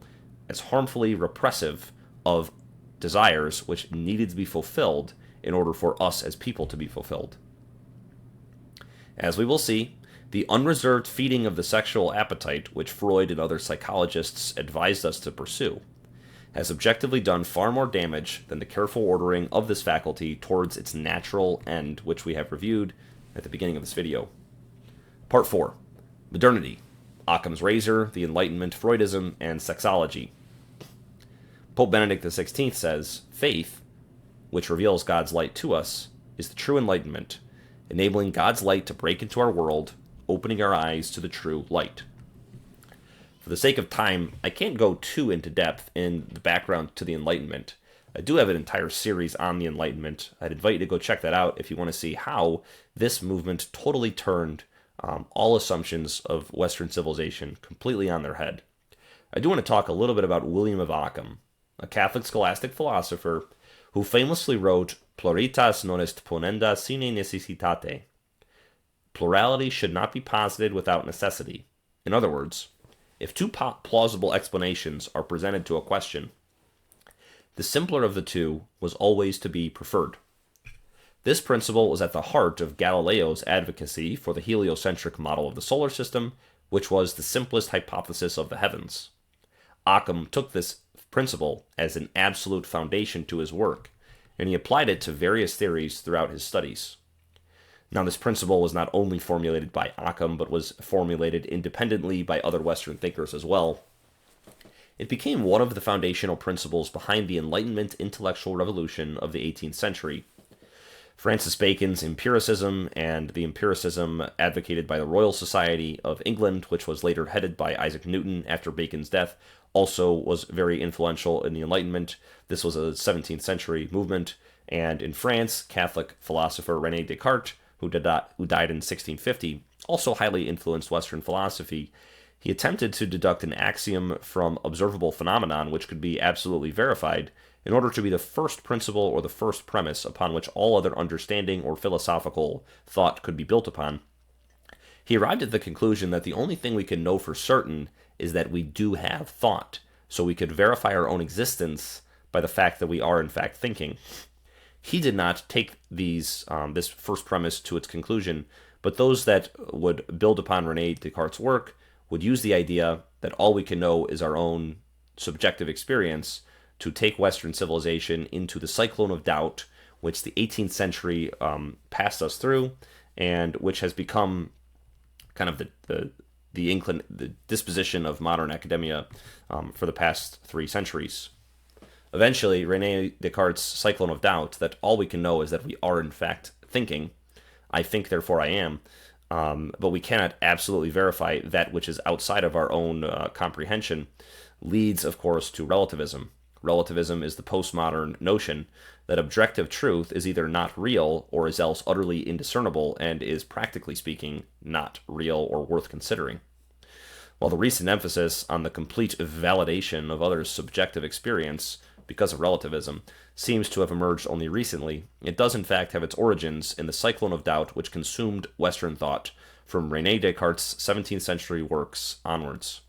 as harmfully repressive of desires which needed to be fulfilled in order for us as people to be fulfilled. As we will see, the unreserved feeding of the sexual appetite, which Freud and other psychologists advised us to pursue, has objectively done far more damage than the careful ordering of this faculty towards its natural end, which we have reviewed at the beginning of this video. Part 4. Modernity. Occam's razor, the Enlightenment, Freudism, and Sexuality. Pope Benedict XVI says, "Faith, which reveals God's light to us, is the true enlightenment, enabling God's light to break into our world, opening our eyes to the true light." For the sake of time, I can't go too into depth in the background to the Enlightenment. I do have an entire series on the Enlightenment. I'd invite you to go check that out if you want to see how this movement totally turned all assumptions of Western civilization completely on their head. I do want to talk a little bit about William of Ockham, a Catholic scholastic philosopher who famously wrote Pluritas non est ponenda sine necessitate. Plurality should not be posited without necessity. In other words, if two plausible explanations are presented to a question, the simpler of the two was always to be preferred. This principle was at the heart of Galileo's advocacy for the heliocentric model of the solar system, which was the simplest hypothesis of the heavens. Occam took this principle as an absolute foundation to his work, and he applied it to various theories throughout his studies. Now, this principle was not only formulated by Occam, but was formulated independently by other Western thinkers as well. It became one of the foundational principles behind the Enlightenment intellectual revolution of the 18th century. Francis Bacon's empiricism and the empiricism advocated by the Royal Society of England, which was later headed by Isaac Newton after Bacon's death, also was very influential in the Enlightenment. This was a 17th century movement, and in France, Catholic philosopher René Descartes, who died in 1650, also highly influenced Western philosophy. He attempted to deduct an axiom from observable phenomenon which could be absolutely verified in order to be the first principle or the first premise upon which all other understanding or philosophical thought could be built upon. He arrived at the conclusion that the only thing we can know for certain is that we do have thought, so we could verify our own existence by the fact that we are in fact thinking. He did not take this first premise to its conclusion, but those that would build upon René Descartes' work would use the idea that all we can know is our own subjective experience to take Western civilization into the cyclone of doubt which the 18th century passed us through, and which has become kind of the disposition of modern academia for the past 3 centuries. Eventually, René Descartes' cyclone of doubt, that all we can know is that we are in fact thinking, I think therefore I am, but we cannot absolutely verify that which is outside of our own comprehension, leads, of course, to relativism. Relativism is the postmodern notion that objective truth is either not real or is else utterly indiscernible and is, practically speaking, not real or worth considering. While the recent emphasis on the complete validation of others' subjective experience because of relativism seems to have emerged only recently, it does in fact have its origins in the cyclone of doubt which consumed Western thought from René Descartes' 17th century works onwards.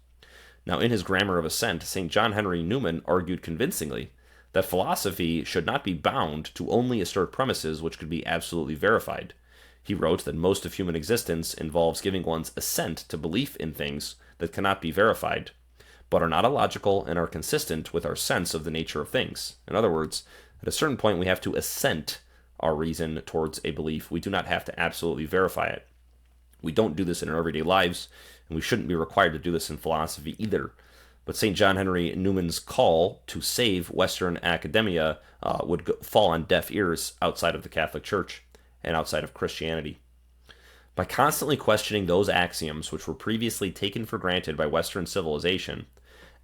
Now, in his Grammar of Assent, St. John Henry Newman argued convincingly that philosophy should not be bound to only assert premises which could be absolutely verified. He wrote that most of human existence involves giving one's assent to belief in things that cannot be verified, but are not illogical and are consistent with our sense of the nature of things. In other words, at a certain point we have to assent our reason towards a belief. We do not have to absolutely verify it. We don't do this in our everyday lives, and we shouldn't be required to do this in philosophy either. But St. John Henry Newman's call to save Western academia would fall on deaf ears outside of the Catholic Church and outside of Christianity. By constantly questioning those axioms which were previously taken for granted by Western civilization,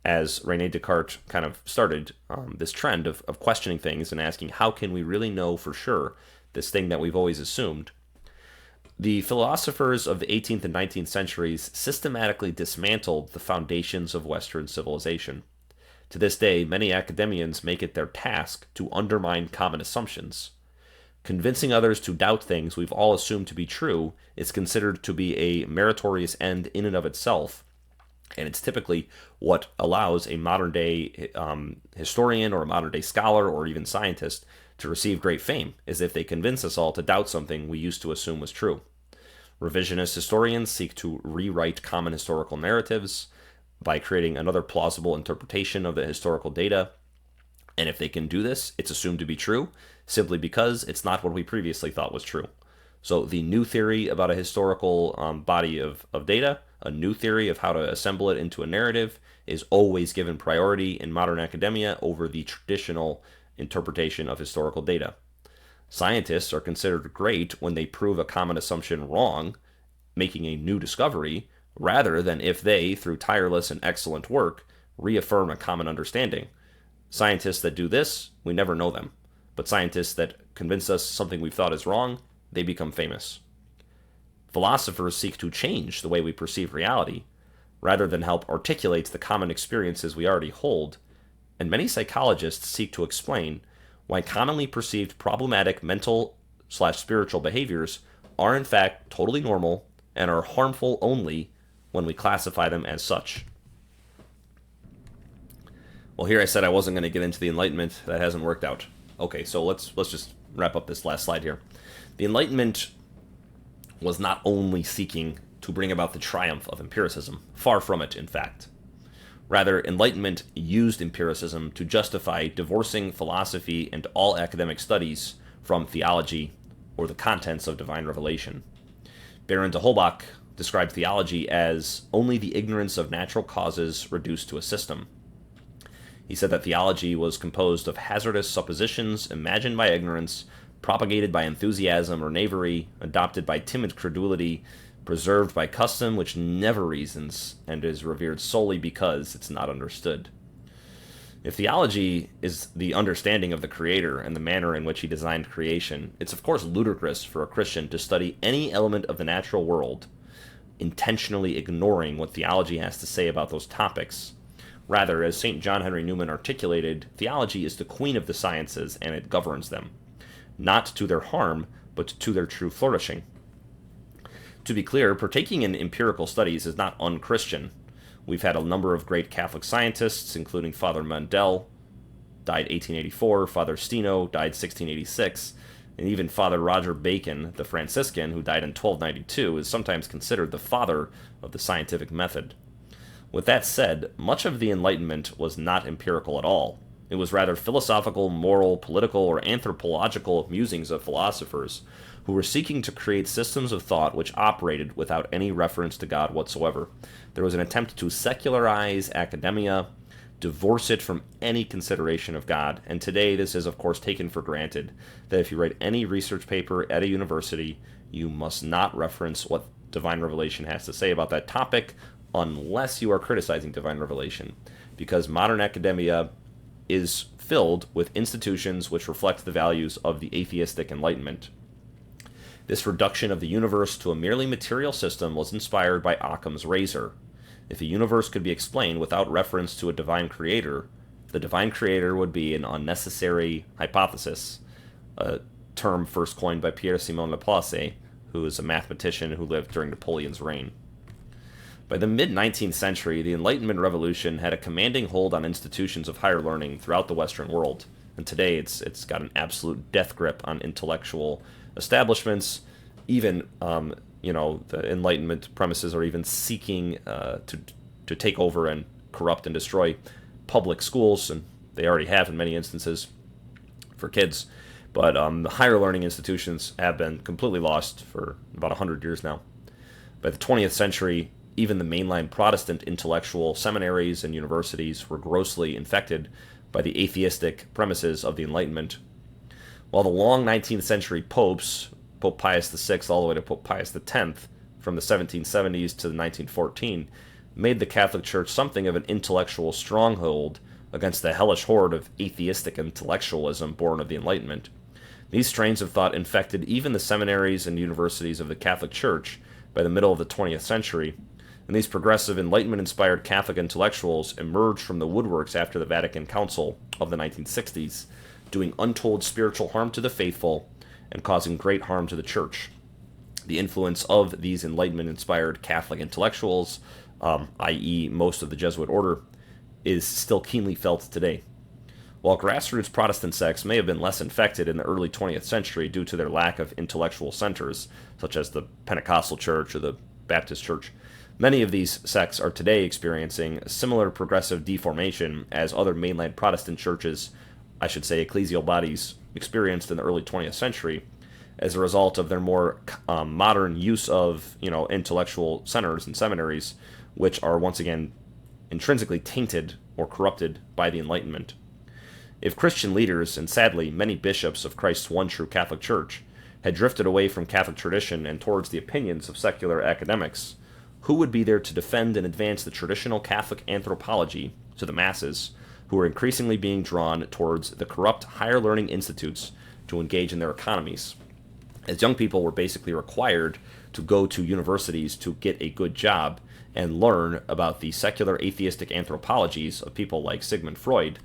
as René Descartes kind of started this trend of questioning things and asking, how can we really know for sure this thing that we've always assumed? The philosophers of the 18th and 19th centuries systematically dismantled the foundations of Western civilization. To this day, many academians make it their task to undermine common assumptions. Convincing others to doubt things we've all assumed to be true is considered to be a meritorious end in and of itself, and it's typically what allows a modern-day historian or a modern-day scholar or even scientist to receive great fame, is if they convince us all to doubt something we used to assume was true. Revisionist historians seek to rewrite common historical narratives by creating another plausible interpretation of the historical data, and if they can do this, it's assumed to be true, simply because it's not what we previously thought was true. So the new theory about a historical body of data, a new theory of how to assemble it into a narrative, is always given priority in modern academia over the traditional interpretation of historical data. Scientists are considered great when they prove a common assumption wrong, making a new discovery, rather than if they, through tireless and excellent work, reaffirm a common understanding. Scientists that do this, we never know them. But scientists that convince us something we've thought is wrong, they become famous. Philosophers seek to change the way we perceive reality, rather than help articulate the common experiences we already hold, and many psychologists seek to explain why commonly perceived problematic mental/spiritual behaviors are in fact totally normal and are harmful only when we classify them as such. Well, here I said I wasn't going to get into the Enlightenment. That hasn't worked out. Okay, so let's just wrap up this last slide here. The Enlightenment was not only seeking to bring about the triumph of empiricism. Far from it, in fact. Rather, Enlightenment used empiricism to justify divorcing philosophy and all academic studies from theology or the contents of divine revelation. Baron de Holbach described theology as only the ignorance of natural causes reduced to a system. He said that theology was composed of hazardous suppositions imagined by ignorance, propagated by enthusiasm or knavery, adopted by timid credulity, preserved by custom which never reasons, and is revered solely because it's not understood. If theology is the understanding of the Creator and the manner in which he designed creation, it's of course ludicrous for a Christian to study any element of the natural world, intentionally ignoring what theology has to say about those topics. Rather, as St. John Henry Newman articulated, theology is the queen of the sciences and it governs them, not to their harm, but to their true flourishing. To be clear, partaking in empirical studies is not unchristian. We've had a number of great Catholic scientists, including Father Mundell, died 1884, Father Steno, died 1686, and even Father Roger Bacon, the Franciscan, who died in 1292, is sometimes considered the father of the scientific method. With that said, much of the Enlightenment was not empirical at all. It was rather philosophical, moral, political, or anthropological musings of philosophers who were seeking to create systems of thought which operated without any reference to God whatsoever. There was an attempt to secularize academia, divorce it from any consideration of God, and today this is of course taken for granted, that if you write any research paper at a university, you must not reference what divine revelation has to say about that topic, unless you are criticizing divine revelation, because modern academia is filled with institutions which reflect the values of the atheistic Enlightenment. This reduction of the universe to a merely material system was inspired by Occam's razor. If a universe could be explained without reference to a divine creator, the divine creator would be an unnecessary hypothesis, a term first coined by Pierre-Simon Laplace, who is a mathematician who lived during Napoleon's reign. By the mid-19th century, the Enlightenment revolution had a commanding hold on institutions of higher learning throughout the Western world, and today it's got an absolute death grip on intellectual establishments. Even the Enlightenment premises are even seeking to take over and corrupt and destroy public schools, and they already have in many instances for kids. But the higher learning institutions have been completely lost for about 100 years now. By the 20th century, even the mainline Protestant intellectual seminaries and universities were grossly infected by the atheistic premises of the Enlightenment. While the long 19th century popes, Pope Pius VI all the way to Pope Pius X, from the 1770s to 1914, made the Catholic Church something of an intellectual stronghold against the hellish horde of atheistic intellectualism born of the Enlightenment. These strains of thought infected even the seminaries and universities of the Catholic Church by the middle of the 20th century, and these progressive Enlightenment-inspired Catholic intellectuals emerged from the woodworks after the Vatican Council of the 1960s, doing untold spiritual harm to the faithful and causing great harm to the Church. The influence of these Enlightenment-inspired Catholic intellectuals, i.e. most of the Jesuit order, is still keenly felt today. While grassroots Protestant sects may have been less infected in the early 20th century due to their lack of intellectual centers, such as the Pentecostal Church or the Baptist Church, many of these sects are today experiencing a similar progressive deformation as other mainline Protestant churches, I should say ecclesial bodies, experienced in the early 20th century as a result of their more modern use of intellectual centers and seminaries, which are once again intrinsically tainted or corrupted by the Enlightenment. If Christian leaders, and sadly many bishops of Christ's one true Catholic Church, had drifted away from Catholic tradition and towards the opinions of secular academics, who would be there to defend and advance the traditional Catholic anthropology to the masses, who are increasingly being drawn towards the corrupt higher learning institutes to engage in their economies? As young people were basically required to go to universities to get a good job and learn about the secular atheistic anthropologies of people like Sigmund Freud,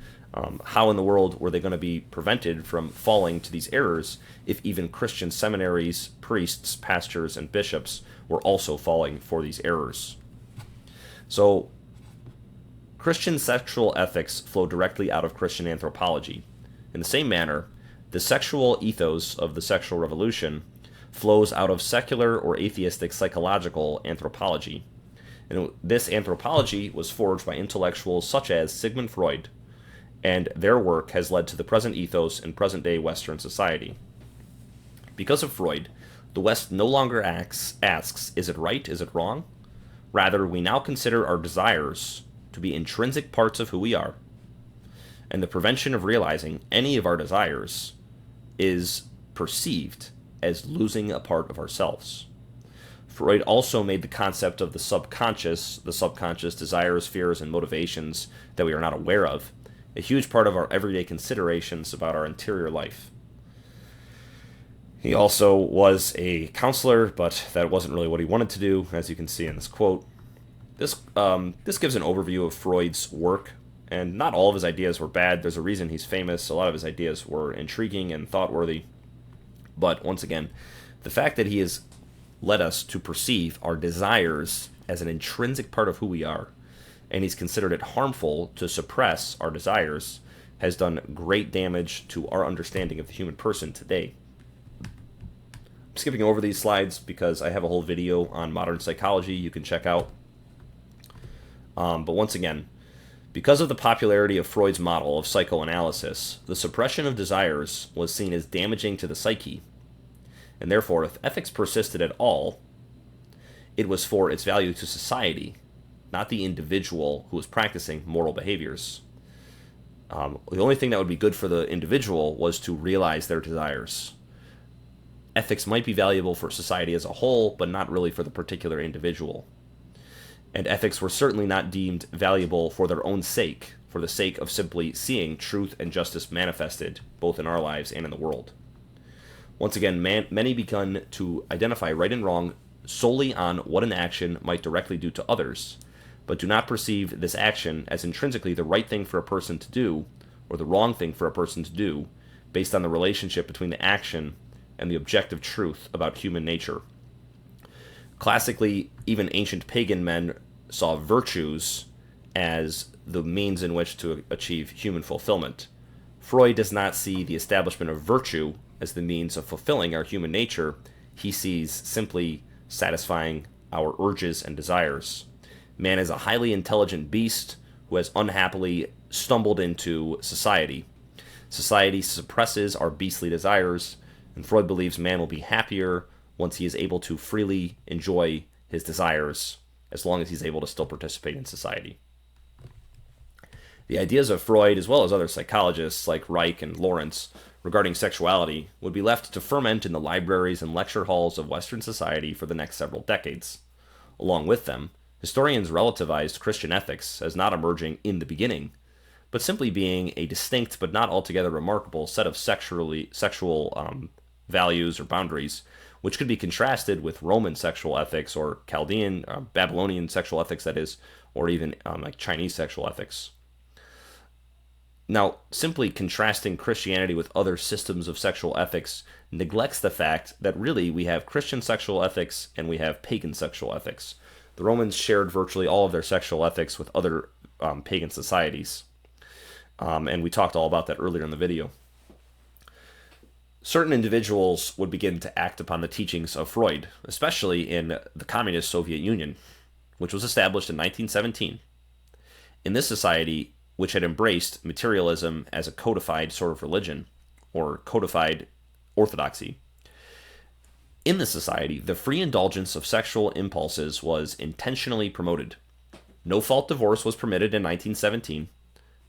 how in the world were they going to be prevented from falling to these errors if even Christian seminaries, priests, pastors, and bishops were also falling for these errors. So, Christian sexual ethics flow directly out of Christian anthropology. In the same manner, the sexual ethos of the sexual revolution flows out of secular or atheistic psychological anthropology. And this anthropology was forged by intellectuals such as Sigmund Freud, and their work has led to the present ethos in present-day Western society. Because of Freud, the West no longer asks, is it right, is it wrong? Rather, we now consider our desires to be intrinsic parts of who we are, and the prevention of realizing any of our desires is perceived as losing a part of ourselves. Freud also made the concept of the subconscious desires, fears, and motivations that we are not aware of, a huge part of our everyday considerations about our interior life. He also was a counselor, but that wasn't really what he wanted to do, as you can see in this quote. This gives an overview of Freud's work, and not all of his ideas were bad. There's a reason he's famous. A lot of his ideas were intriguing and thought-worthy. But once again, the fact that he has led us to perceive our desires as an intrinsic part of who we are, and he's considered it harmful to suppress our desires, has done great damage to our understanding of the human person today. I'm skipping over these slides because I have a whole video on modern psychology you can check out. But once again, because of the popularity of Freud's model of psychoanalysis, the suppression of desires was seen as damaging to the psyche, and therefore, if ethics persisted at all, it was for its value to society, not the individual who was practicing moral behaviors. The only thing that would be good for the individual was to realize their desires. Ethics might be valuable for society as a whole, but not really for the particular individual. And ethics were certainly not deemed valuable for their own sake, for the sake of simply seeing truth and justice manifested, both in our lives and in the world. Once again, many begun to identify right and wrong solely on what an action might directly do to others, but do not perceive this action as intrinsically the right thing for a person to do, or the wrong thing for a person to do, based on the relationship between the action and the objective truth about human nature. Classically, even ancient pagan men saw virtues as the means in which to achieve human fulfillment. Freud does not see the establishment of virtue as the means of fulfilling our human nature. He sees simply satisfying our urges and desires. Man is a highly intelligent beast who has unhappily stumbled into society. Society suppresses our beastly desires, and Freud believes man will be happier once he is able to freely enjoy his desires, as long as he's able to still participate in society. The ideas of Freud, as well as other psychologists like Reich and Lawrence, regarding sexuality would be left to ferment in the libraries and lecture halls of Western society for the next several decades. Along with them, historians relativized Christian ethics as not emerging in the beginning, but simply being a distinct but not altogether remarkable set of sexual values or boundaries, which could be contrasted with Roman sexual ethics or Chaldean, Babylonian sexual ethics, that is, or even like Chinese sexual ethics. Now, simply contrasting Christianity with other systems of sexual ethics neglects the fact that really we have Christian sexual ethics and we have pagan sexual ethics. The Romans shared virtually all of their sexual ethics with other pagan societies. And we talked all about that earlier in the video. Certain individuals would begin to act upon the teachings of Freud, especially in the communist Soviet Union, which was established in 1917. In this society, which had embraced materialism as a codified sort of religion, or codified orthodoxy. In this society, the free indulgence of sexual impulses was intentionally promoted. No-fault divorce was permitted in 1917,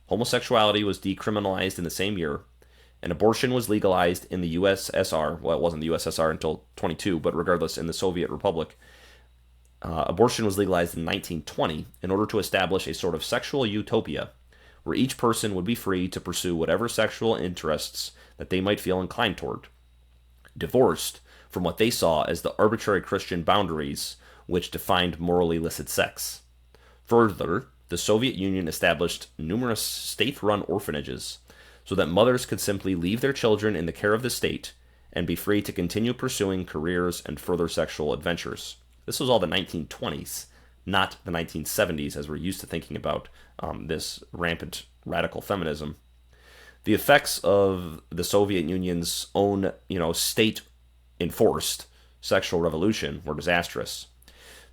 homosexuality was decriminalized in the same year, and abortion was legalized in the USSR. Well, it wasn't the USSR until 22, but regardless, in the Soviet Republic. Abortion was legalized in 1920 in order to establish a sort of sexual utopia where each person would be free to pursue whatever sexual interests that they might feel inclined toward, divorced from what they saw as the arbitrary Christian boundaries which defined morally illicit sex. Further, the Soviet Union established numerous state-run orphanages so that mothers could simply leave their children in the care of the state and be free to continue pursuing careers and further sexual adventures. This was all the 1920s, not the 1970s, as we're used to thinking about this rampant radical feminism. The effects of the Soviet Union's own, state-enforced sexual revolution were disastrous.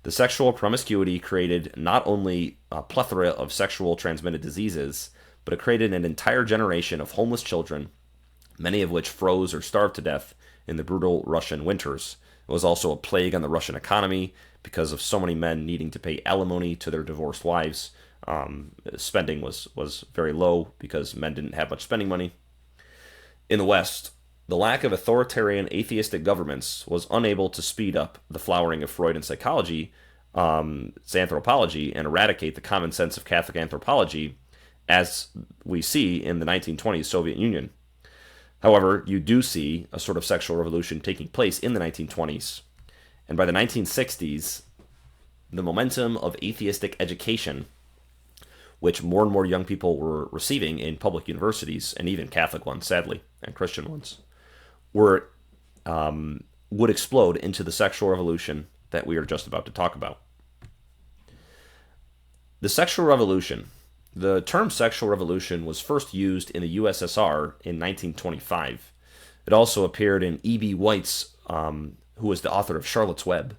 The sexual promiscuity created not only a plethora of sexual transmitted diseases, but it created an entire generation of homeless children, many of which froze or starved to death in the brutal Russian winters. It was also a plague on the Russian economy because of so many men needing to pay alimony to their divorced wives. Spending was very low because men didn't have much spending money. In the West, the lack of authoritarian atheistic governments was unable to speed up the flowering of Freud and psychology, its anthropology, and eradicate the common sense of Catholic anthropology, as we see in the 1920s Soviet Union. However, you do see a sort of sexual revolution taking place in the 1920s. And by the 1960s, the momentum of atheistic education, which more and more young people were receiving in public universities, and even Catholic ones, sadly, and Christian ones, would explode into the sexual revolution that we are just about to talk about. The sexual revolution. The term sexual revolution was first used in the USSR in 1925. It also appeared in E.B. White's, who was the author of Charlotte's Web.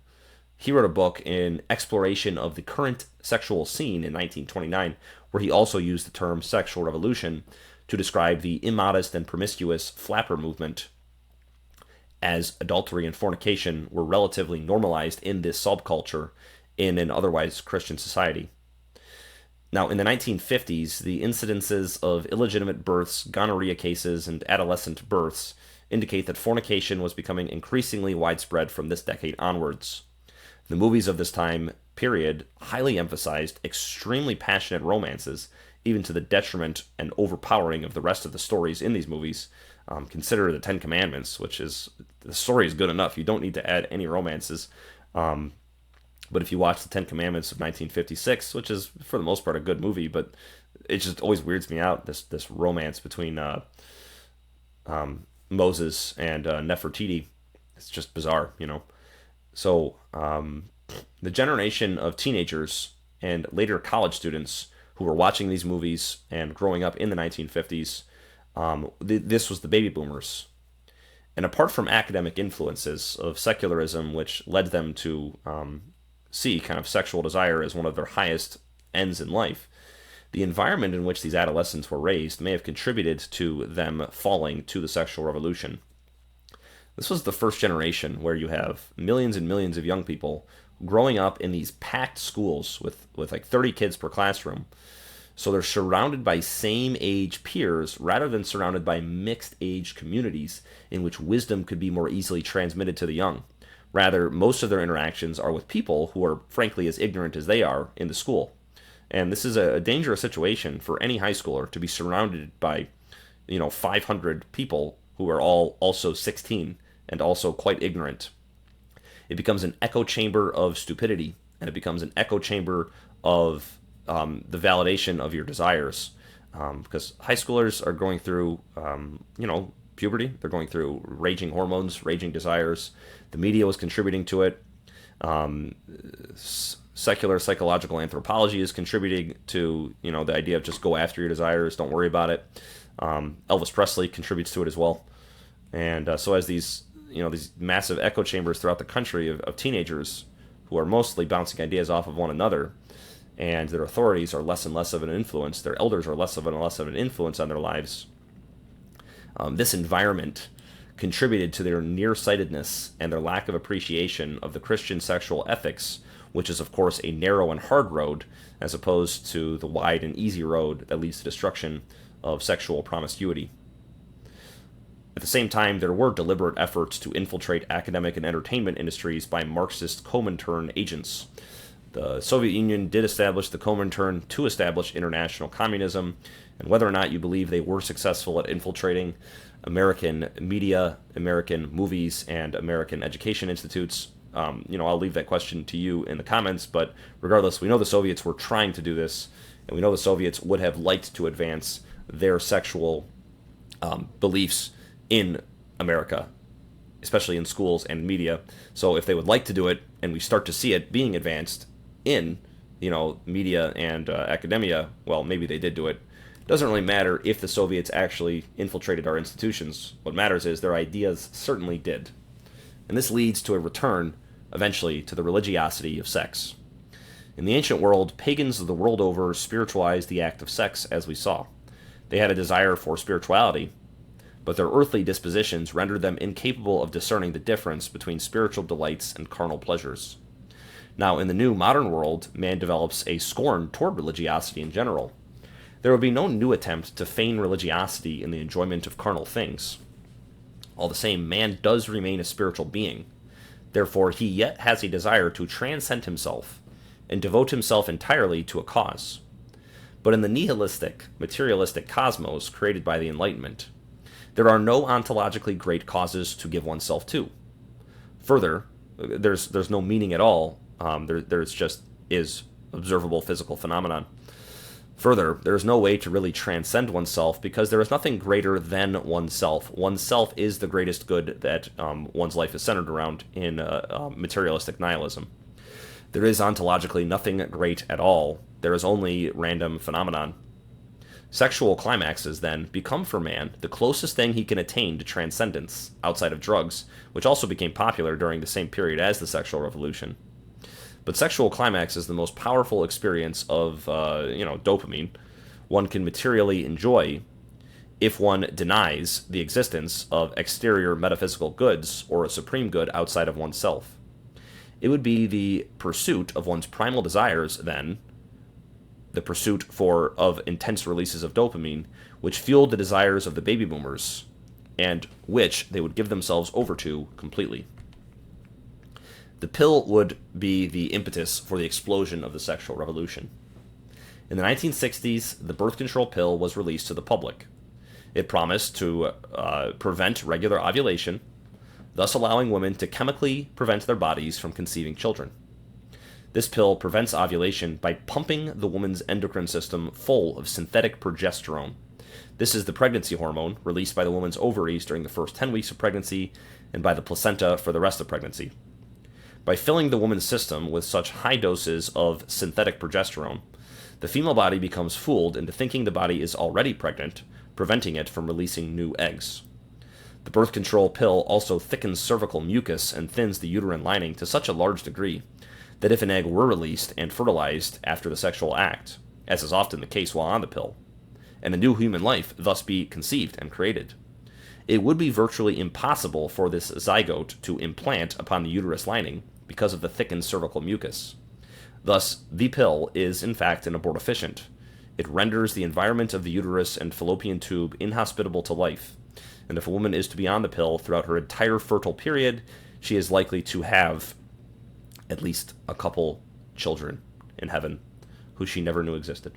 He wrote a book in exploration of the current sexual scene in 1929, where he also used the term sexual revolution to describe the immodest and promiscuous flapper movement, as adultery and fornication were relatively normalized in this subculture in an otherwise Christian society. Now, in the 1950s, the incidences of illegitimate births, gonorrhea cases, and adolescent births indicate that fornication was becoming increasingly widespread from this decade onwards. The movies of this time period highly emphasized extremely passionate romances, even to the detriment and overpowering of the rest of the stories in these movies. Consider the Ten Commandments, the story is good enough. You don't need to add any romances. But if you watch the Ten Commandments of 1956, which is for the most part a good movie, but it just always weirds me out, this romance between Moses and Nefertiti. It's just bizarre, So the generation of teenagers and later college students who were watching these movies and growing up in the 1950s, this was the baby boomers. And apart from academic influences of secularism, which led them to see kind of sexual desire as one of their highest ends in life, the environment in which these adolescents were raised may have contributed to them falling to the sexual revolution. This was the first generation where you have millions and millions of young people growing up in these packed schools with like 30 kids per classroom. So they're surrounded by same-age peers rather than surrounded by mixed-age communities in which wisdom could be more easily transmitted to the young. Rather, most of their interactions are with people who are, frankly, as ignorant as they are in the school. And this is a dangerous situation for any high schooler to be surrounded by, 500 people who are all also 16 and also quite ignorant. It becomes an echo chamber of stupidity, and it becomes an echo chamber of the validation of your desires. Because high schoolers are going through, puberty. They're going through raging hormones, raging desires. The media was contributing to it. Secular psychological anthropology is contributing to, the idea of just go after your desires, don't worry about it. Elvis Presley contributes to it as well. And so as these massive echo chambers throughout the country of teenagers who are mostly bouncing ideas off of one another, and their authorities are less and less of an influence, their elders are less of an influence on their lives, this environment contributed to their nearsightedness and their lack of appreciation of the Christian sexual ethics, which is, of course, a narrow and hard road, as opposed to the wide and easy road that leads to destruction of sexual promiscuity. At the same time, there were deliberate efforts to infiltrate academic and entertainment industries by Marxist Comintern agents. The Soviet Union did establish the Comintern to establish international communism, and whether or not you believe they were successful at infiltrating American media, American movies, and American education institutes, I'll leave that question to you in the comments, but regardless, we know the Soviets were trying to do this, and we know the Soviets would have liked to advance their sexual beliefs in America especially in schools and media. So if they would like to do it, and we start to see it being advanced in, media and academia, well, maybe they did do it. It doesn't really matter if the Soviets actually infiltrated our institutions. What matters is their ideas certainly did. And this leads to a return, eventually, to the religiosity of sex. In the ancient world, pagans of the world over spiritualized the act of sex, as we saw. They had a desire for spirituality, but their earthly dispositions rendered them incapable of discerning the difference between spiritual delights and carnal pleasures. Now, in the new modern world, man develops a scorn toward religiosity in general. There would be no new attempt to feign religiosity in the enjoyment of carnal things. All the same, man does remain a spiritual being. Therefore, he yet has a desire to transcend himself and devote himself entirely to a cause. But in the nihilistic, materialistic cosmos created by the Enlightenment, there are no ontologically great causes to give oneself to. Further, there's no meaning at all. There's just is observable physical phenomenon. Further, there is no way to really transcend oneself because there is nothing greater than oneself. Oneself is the greatest good that one's life is centered around in materialistic nihilism. There is ontologically nothing great at all. There is only random phenomenon. Sexual climaxes, then, become for man the closest thing he can attain to transcendence, outside of drugs, which also became popular during the same period as the sexual revolution. But sexual climax is the most powerful experience of, dopamine one can materially enjoy if one denies the existence of exterior metaphysical goods or a supreme good outside of oneself. It would be the pursuit of one's primal desires, then, the pursuit of intense releases of dopamine, which fueled the desires of the baby boomers, and which they would give themselves over to completely. The pill would be the impetus for the explosion of the sexual revolution. In the 1960s, the birth control pill was released to the public. It promised to prevent regular ovulation, thus allowing women to chemically prevent their bodies from conceiving children. This pill prevents ovulation by pumping the woman's endocrine system full of synthetic progesterone. This is the pregnancy hormone released by the woman's ovaries during the first 10 weeks of pregnancy and by the placenta for the rest of pregnancy. By filling the woman's system with such high doses of synthetic progesterone, the female body becomes fooled into thinking the body is already pregnant, preventing it from releasing new eggs. The birth control pill also thickens cervical mucus and thins the uterine lining to such a large degree that if an egg were released and fertilized after the sexual act, as is often the case while on the pill, and a new human life thus be conceived and created, it would be virtually impossible for this zygote to implant upon the uterus lining because of the thickened cervical mucus. Thus, the pill is in fact an abortifacient. It renders the environment of the uterus and fallopian tube inhospitable to life, and if a woman is to be on the pill throughout her entire fertile period, she is likely to have at least a couple children in heaven who she never knew existed.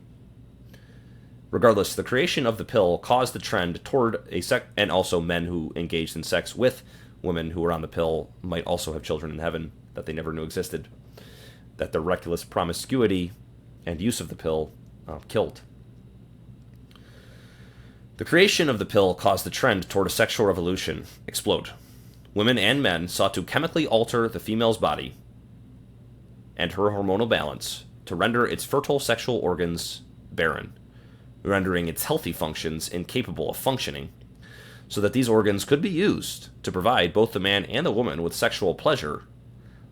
Regardless, the creation of the pill caused the trend toward and also men who engaged in sex with women who were on the pill might also have children in heaven that they never knew existed, that the reckless promiscuity and use of the pill killed. The creation of the pill caused the trend toward a sexual revolution explode. Women and men sought to chemically alter the female's body and her hormonal balance to render its fertile sexual organs barren, rendering its healthy functions incapable of functioning, so that these organs could be used to provide both the man and the woman with sexual pleasure,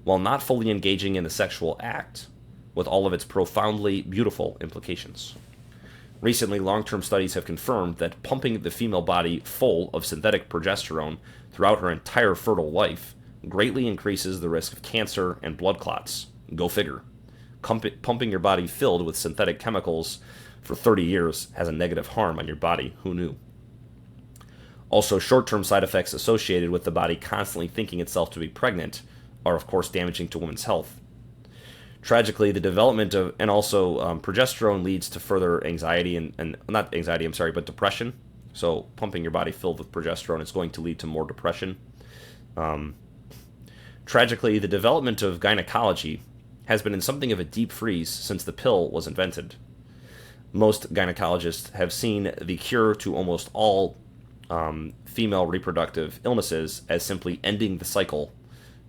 while not fully engaging in the sexual act, with all of its profoundly beautiful implications. Recently, long-term studies have confirmed that pumping the female body full of synthetic progesterone throughout her entire fertile life greatly increases the risk of cancer and blood clots. Go figure. Pumping your body filled with synthetic chemicals for 30 years has a negative harm on your body. Who knew? Also, short-term side effects associated with the body constantly thinking itself to be pregnant are, of course, damaging to women's health. Tragically, the development of, and also progesterone leads to further anxiety and not anxiety, but depression. So pumping your body filled with progesterone is going to lead to more depression. Tragically, the development of gynecology has been in something of a deep freeze since the pill was invented. Most gynecologists have seen the cure to almost all female reproductive illnesses as simply ending the cycle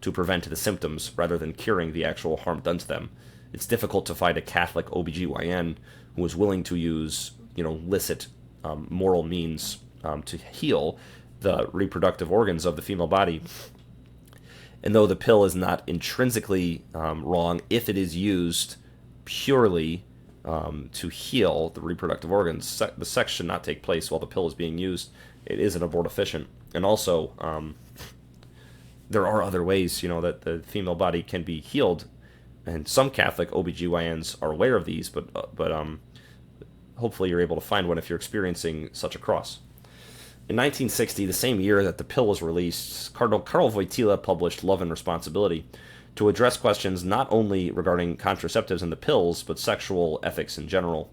to prevent the symptoms rather than curing the actual harm done to them. It's difficult to find a Catholic OBGYN who is willing to use, licit moral means to heal the reproductive organs of the female body. And though the pill is not intrinsically wrong, if it is used purely to heal the reproductive organs, the sex should not take place while the pill is being used. It is an abortifacient. And also, there are other ways, that the female body can be healed. And some Catholic OBGYNs are aware of these, but hopefully you're able to find one if you're experiencing such a cross. In 1960, the same year that the pill was released, Cardinal Karl Wojtyla published Love and Responsibility to address questions not only regarding contraceptives and the pills, but sexual ethics in general.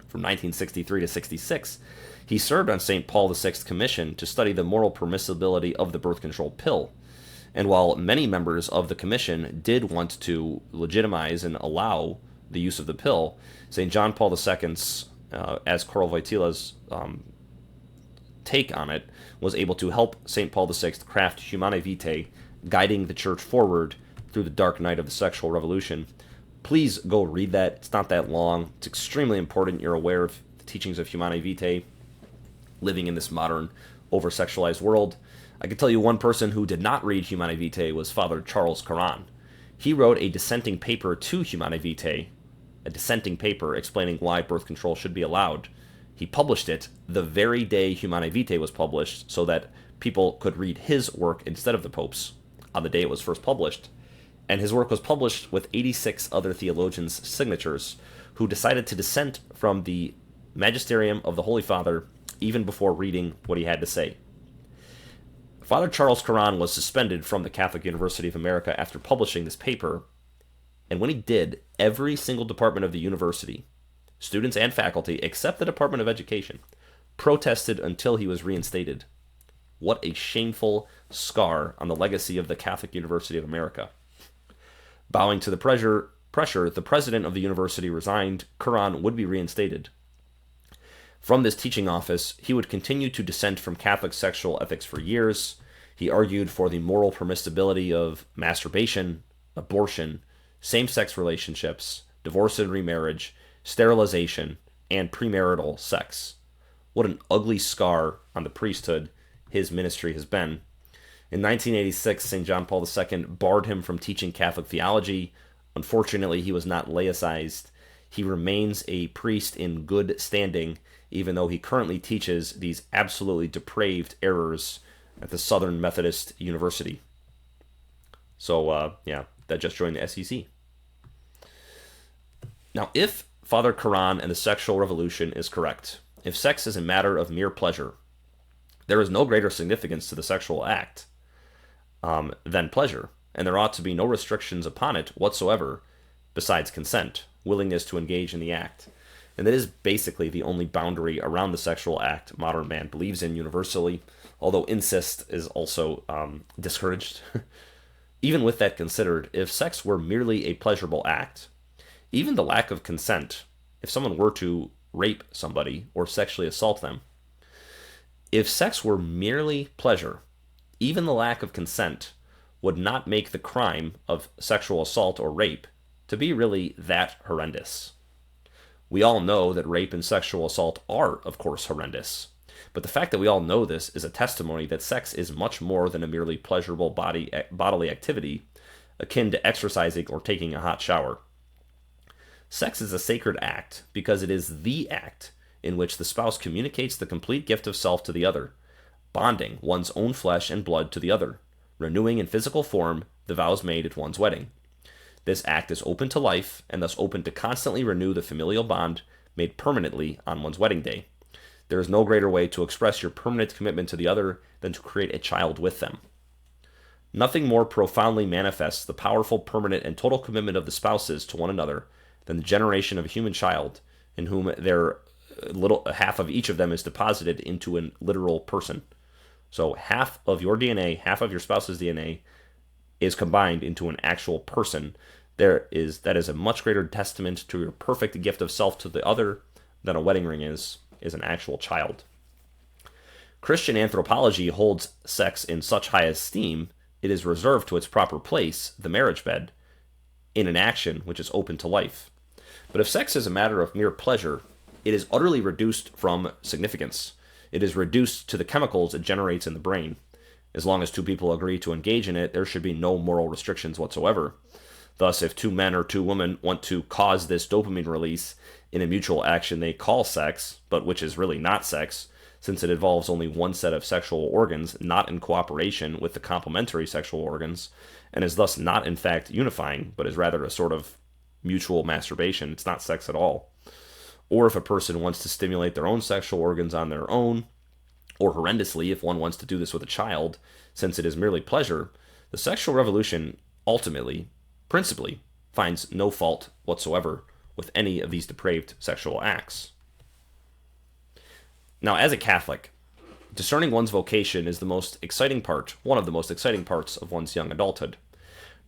From 1963 to 66, he served on St. Paul VI's commission to study the moral permissibility of the birth control pill. And while many members of the commission did want to legitimize and allow the use of the pill, St. John Paul II's, as Karl Wojtyla's take on it, was able to help St. Paul VI craft Humanae Vitae, guiding the church forward through the dark night of the sexual revolution. Please go read that. It's not that long. It's extremely important you're aware of the teachings of Humanae Vitae, living in this modern, over-sexualized world. I can tell you one person who did not read Humanae Vitae was Father Charles Curran. He wrote a dissenting paper to Humanae Vitae, a dissenting paper explaining why birth control should be allowed. He published it the very day Humanae Vitae was published so that people could read his work instead of the Pope's on the day it was first published. And his work was published with 86 other theologians' signatures who decided to dissent from the magisterium of the Holy Father even before reading what he had to say. Father Charles Curran was suspended from the Catholic University of America after publishing this paper, and when he did, every single department of the university, students and faculty, except the Department of Education, protested until he was reinstated. What a shameful scar on the legacy of the Catholic University of America. Bowing to the pressure, the president of the university resigned. Curran would be reinstated. From this teaching office, he would continue to dissent from Catholic sexual ethics for years. He argued for the moral permissibility of masturbation, abortion, same-sex relationships, divorce and remarriage, sterilization, and premarital sex. What an ugly scar on the priesthood his ministry has been. In 1986, St. John Paul II barred him from teaching Catholic theology. Unfortunately, he was not laicized. He remains a priest in good standing, even though he currently teaches these absolutely depraved errors at the Southern Methodist University. So, that just joined the SEC. Now, if Father Curran and the sexual revolution is correct, if sex is a matter of mere pleasure, there is no greater significance to the sexual act than pleasure, and there ought to be no restrictions upon it whatsoever besides consent, willingness to engage in the act. And that is basically the only boundary around the sexual act modern man believes in universally, although incest is also discouraged. Even with that considered, if sex were merely a pleasurable act, even the lack of consent, if someone were to rape somebody or sexually assault them, if sex were merely pleasure, even the lack of consent would not make the crime of sexual assault or rape to be really that horrendous. We all know that rape and sexual assault are, of course, horrendous. But the fact that we all know this is a testimony that sex is much more than a merely pleasurable bodily activity, akin to exercising or taking a hot shower. Sex is a sacred act because it is the act in which the spouse communicates the complete gift of self to the other, bonding one's own flesh and blood to the other, renewing in physical form the vows made at one's wedding. This act is open to life and thus open to constantly renew the familial bond made permanently on one's wedding day. There is no greater way to express your permanent commitment to the other than to create a child with them. Nothing more profoundly manifests the powerful, permanent, and total commitment of the spouses to one another than the generation of a human child in whom their little half of each of them is deposited into a literal person. So half of your DNA, half of your spouse's DNA is combined into an actual person. That is a much greater testament to your perfect gift of self to the other than a wedding ring is an actual child. Christian anthropology holds sex in such high esteem, it is reserved to its proper place, the marriage bed, in an action which is open to life. But if sex is a matter of mere pleasure, it is utterly reduced from significance. It is reduced to the chemicals it generates in the brain. As long as two people agree to engage in it, there should be no moral restrictions whatsoever. Thus, if two men or two women want to cause this dopamine release in a mutual action they call sex, but which is really not sex, since it involves only one set of sexual organs, not in cooperation with the complementary sexual organs, and is thus not in fact unifying, but is rather a sort of mutual masturbation. It's not sex at all. Or if a person wants to stimulate their own sexual organs on their own, or horrendously, if one wants to do this with a child, since it is merely pleasure, the sexual revolution ultimately, principally, finds no fault whatsoever with any of these depraved sexual acts. Now, as a Catholic, discerning one's vocation is the most exciting part, one of the most exciting parts of one's young adulthood.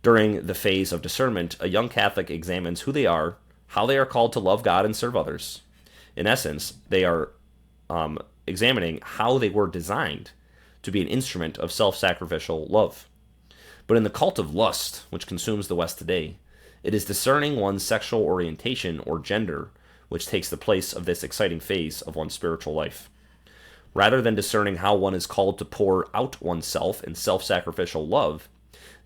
During the phase of discernment, a young Catholic examines who they are, how they are called to love God and serve others. In essence, they are examining how they were designed to be an instrument of self-sacrificial love. But in the cult of lust, which consumes the West today, it is discerning one's sexual orientation or gender which takes the place of this exciting phase of one's spiritual life. Rather than discerning how one is called to pour out oneself in self-sacrificial love,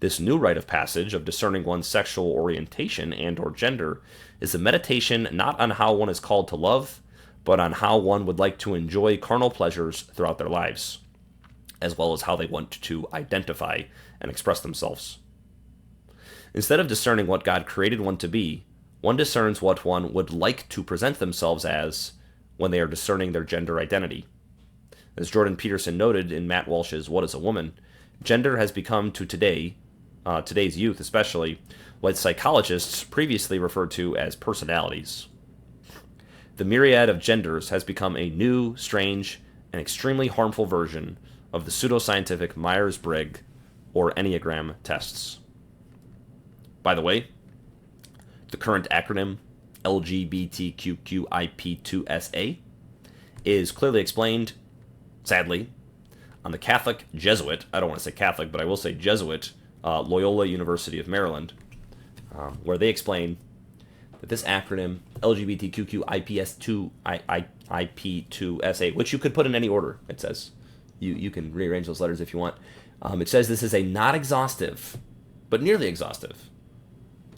this new rite of passage of discerning one's sexual orientation and or gender is a meditation not on how one is called to love, but on how one would like to enjoy carnal pleasures throughout their lives, as well as how they want to identify and express themselves. Instead of discerning what God created one to be, one discerns what one would like to present themselves as when they are discerning their gender identity. As Jordan Peterson noted in Matt Walsh's What is a Woman, gender has become to today's youth especially, what psychologists previously referred to as personalities. The myriad of genders has become a new, strange, and extremely harmful version of the pseudoscientific Myers-Briggs or Enneagram tests. By the way, the current acronym LGBTQIP2SA is clearly explained, sadly, on the Catholic Jesuit, I don't want to say Catholic, but I will say Jesuit, Loyola University of Maryland, where they explain that this acronym, LGBTQIP2SA, which you could put in any order, it says. You can rearrange those letters if you want. It says this is a not exhaustive, but nearly exhaustive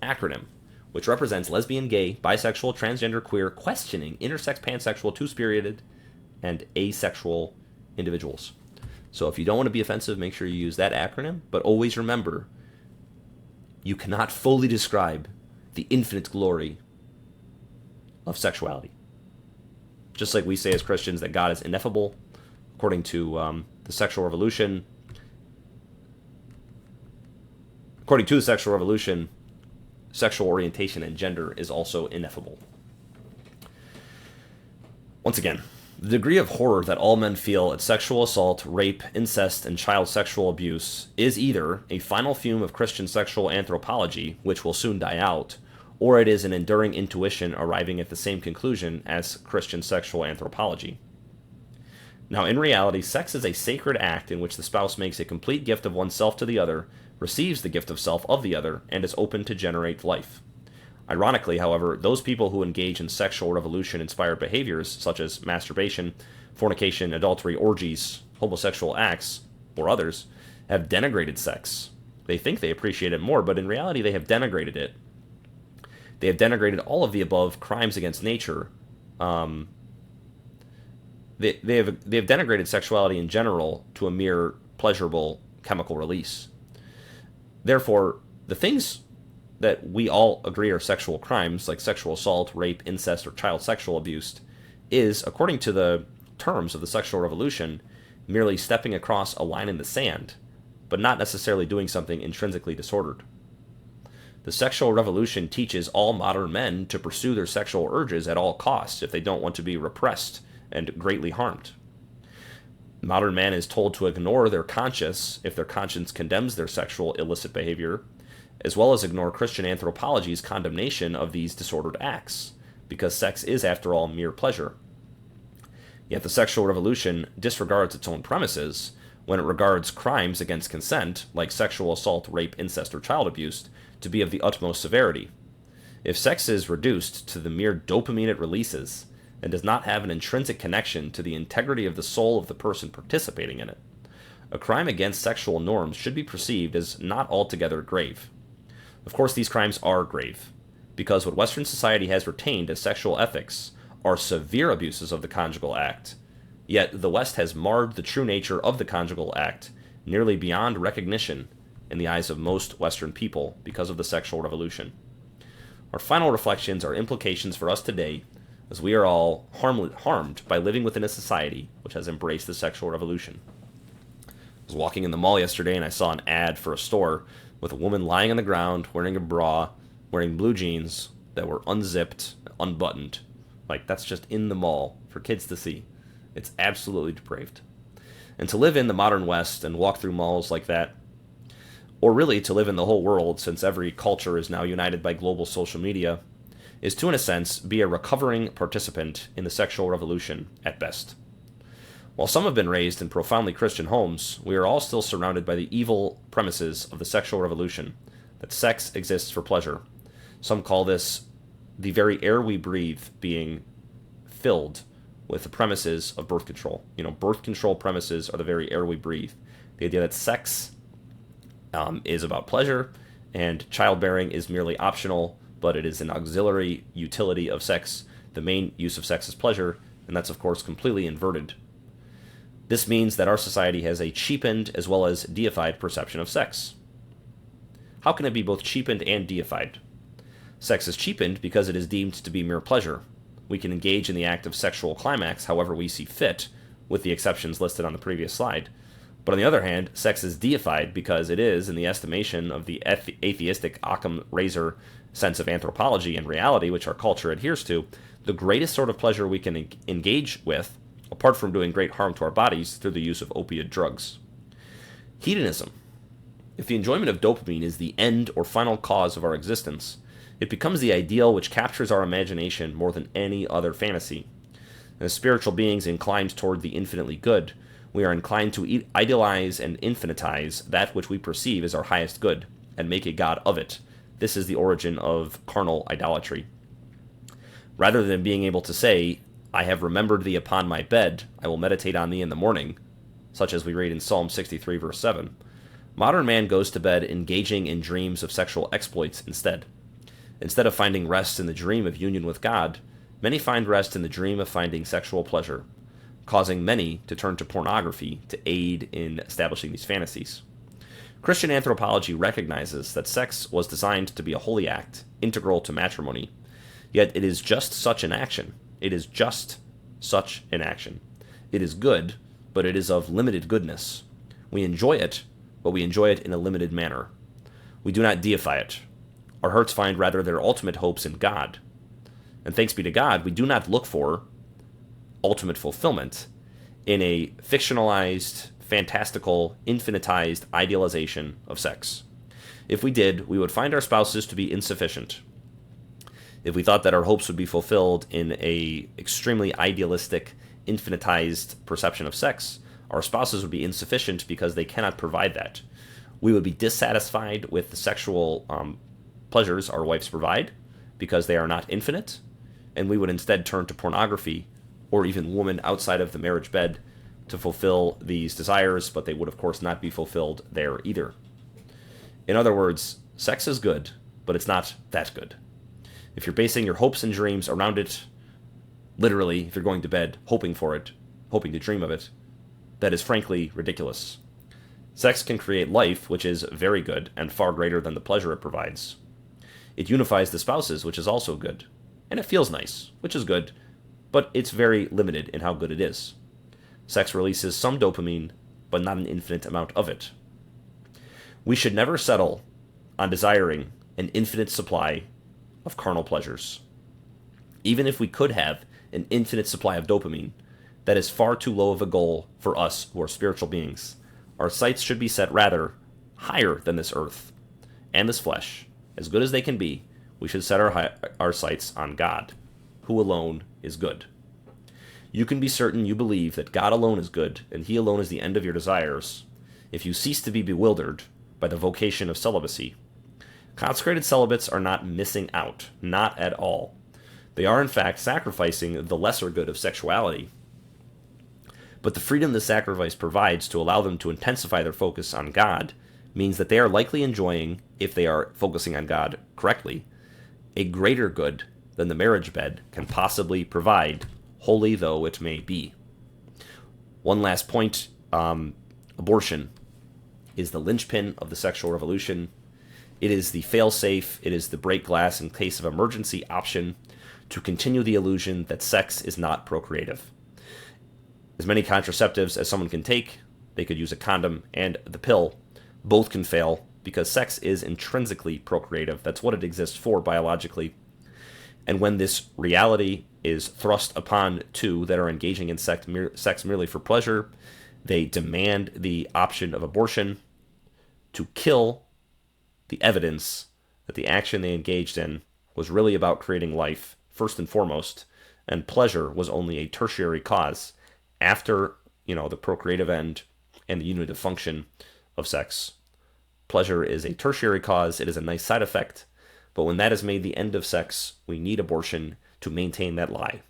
acronym, which represents lesbian, gay, bisexual, transgender, queer, questioning, intersex, pansexual, two-spirited, and asexual individuals. So if you don't want to be offensive, make sure you use that acronym, but always remember, you cannot fully describe the infinite glory of sexuality. Just like we say as Christians that God is ineffable, according to the sexual revolution. According to the sexual revolution, sexual orientation and gender is also ineffable. Once again, the degree of horror that all men feel at sexual assault, rape, incest, and child sexual abuse is either a final fume of Christian sexual anthropology, which will soon die out, or it is an enduring intuition arriving at the same conclusion as Christian sexual anthropology. Now, in reality, sex is a sacred act in which the spouse makes a complete gift of oneself to the other, receives the gift of self of the other, and is open to generate life. Ironically, however, those people who engage in sexual revolution-inspired behaviors, such as masturbation, fornication, adultery, orgies, homosexual acts, or others, have denigrated sex. They think they appreciate it more, but in reality they have denigrated it. They have denigrated all of the above crimes against nature. They have denigrated sexuality in general to a mere pleasurable chemical release. Therefore, the things that we all agree are sexual crimes, like sexual assault, rape, incest, or child sexual abuse, is, according to the terms of the sexual revolution, merely stepping across a line in the sand, but not necessarily doing something intrinsically disordered. The sexual revolution teaches all modern men to pursue their sexual urges at all costs if they don't want to be repressed and greatly harmed. Modern man is told to ignore their conscience if their conscience condemns their sexual illicit behavior, as well as ignore Christian anthropology's condemnation of these disordered acts, because sex is, after all, mere pleasure. Yet the sexual revolution disregards its own premises when it regards crimes against consent, like sexual assault, rape, incest, or child abuse, to be of the utmost severity. If sex is reduced to the mere dopamine it releases, and does not have an intrinsic connection to the integrity of the soul of the person participating in it, a crime against sexual norms should be perceived as not altogether grave. Of course, these crimes are grave, because what Western society has retained as sexual ethics are severe abuses of the conjugal act, yet the West has marred the true nature of the conjugal act nearly beyond recognition in the eyes of most Western people because of the sexual revolution. Our final reflections are implications for us today, as we are all harmed by living within a society which has embraced the sexual revolution. I was walking in the mall yesterday and I saw an ad for a store with a woman lying on the ground wearing a bra, wearing blue jeans that were unzipped, unbuttoned. Like, that's just in the mall for kids to see. It's absolutely depraved. And to live in the modern West and walk through malls like that, or really to live in the whole world, since every culture is now united by global social media, is to, in a sense, be a recovering participant in the sexual revolution at best. While some have been raised in profoundly Christian homes, we are all still surrounded by the evil premises of the sexual revolution, that sex exists for pleasure. Some call this the very air we breathe being filled with the premises of birth control. Birth control premises are the very air we breathe. The idea that sex is about pleasure and childbearing is merely optional, but it is an auxiliary utility of sex. The main use of sex is pleasure, and that's of course completely inverted. This means that our society has a cheapened as well as deified perception of sex. How can it be both cheapened and deified? Sex is cheapened because it is deemed to be mere pleasure. We can engage in the act of sexual climax however we see fit, with the exceptions listed on the previous slide. But on the other hand, sex is deified because it is, in the estimation of the atheistic Occam razor sense of anthropology and reality, which our culture adheres to, the greatest sort of pleasure we can engage with, apart from doing great harm to our bodies through the use of opiate drugs. Hedonism. If the enjoyment of dopamine is the end or final cause of our existence, it becomes the ideal which captures our imagination more than any other fantasy. As spiritual beings inclined toward the infinitely good, we are inclined to idealize and infinitize that which we perceive as our highest good, and make a god of it. This is the origin of carnal idolatry. Rather than being able to say, I have remembered thee upon my bed, I will meditate on thee in the morning, such as we read in Psalm 63 verse 7, modern man goes to bed engaging in dreams of sexual exploits instead. Instead of finding rest in the dream of union with God, many find rest in the dream of finding sexual pleasure, causing many to turn to pornography to aid in establishing these fantasies. Christian anthropology recognizes that sex was designed to be a holy act, integral to matrimony, yet it is just such an action. It is just such an action. It is good, but it is of limited goodness. We enjoy it, but we enjoy it in a limited manner. We do not deify it. Our hearts find rather their ultimate hopes in God. And thanks be to God, we do not look for ultimate fulfillment in a fictionalized, fantastical, infinitized idealization of sex. If we did, we would find our spouses to be insufficient. If we thought that our hopes would be fulfilled in a extremely idealistic, infinitized perception of sex, our spouses would be insufficient because they cannot provide that. We would be dissatisfied with the sexual pleasures our wives provide because they are not infinite, and we would instead turn to pornography or even women outside of the marriage bed to fulfill these desires, but they would of course not be fulfilled there either. In other words, sex is good, but it's not that good. If you're basing your hopes and dreams around it, literally, if you're going to bed hoping for it, hoping to dream of it, that is frankly ridiculous. Sex can create life, which is very good and far greater than the pleasure it provides. It unifies the spouses, which is also good. And it feels nice, which is good, but it's very limited in how good it is. Sex releases some dopamine, but not an infinite amount of it. We should never settle on desiring an infinite supply of carnal pleasures. Even if we could have an infinite supply of dopamine, that is far too low of a goal for us who are spiritual beings. Our sights should be set rather higher than this earth and this flesh. As good as they can be, we should set our sights on God, who alone is good. You can be certain you believe that God alone is good, and he alone is the end of your desires, if you cease to be bewildered by the vocation of celibacy. Consecrated celibates are not missing out, not at all. They are, in fact, sacrificing the lesser good of sexuality. But the freedom this sacrifice provides to allow them to intensify their focus on God means that they are likely enjoying, if they are focusing on God correctly, a greater good than the marriage bed can possibly provide, holy though it may be. One last point, abortion is the linchpin of the sexual revolution. It is the fail-safe, it is the break glass in case of emergency option to continue the illusion that sex is not procreative. As many contraceptives as someone can take, they could use a condom and the pill, both can fail because sex is intrinsically procreative. That's what it exists for biologically. And when this reality is thrust upon two that are engaging in sex merely for pleasure, they demand the option of abortion to kill the evidence that the action they engaged in was really about creating life, first and foremost, and pleasure was only a tertiary cause after, the procreative end and the unitive function of sex. Pleasure is a tertiary cause, it is a nice side effect, but when that is made the end of sex, we need abortion to maintain that lie.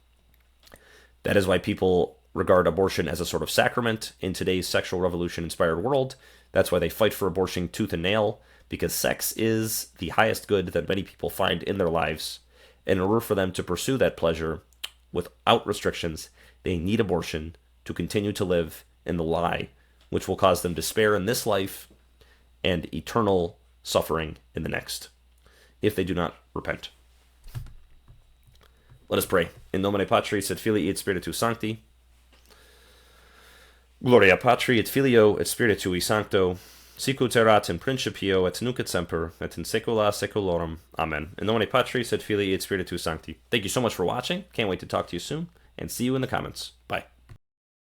That is why people regard abortion as a sort of sacrament in today's sexual revolution-inspired world. That's why they fight for abortion tooth and nail, because sex is the highest good that many people find in their lives. And in order for them to pursue that pleasure without restrictions, they need abortion to continue to live in the lie, which will cause them despair in this life and eternal suffering in the next, if they do not repent. Let us pray. In nomine Patris et Filii et Spiritus Sancti. Gloria Patri et Filio et Spiritui Sancto, sicut erat in principio et nunc et semper, et in saecula saeculorum. Amen. In nomine Patris et Filii et Spiritus Sancti. Thank you so much for watching. Can't wait to talk to you soon, and see you in the comments. Bye.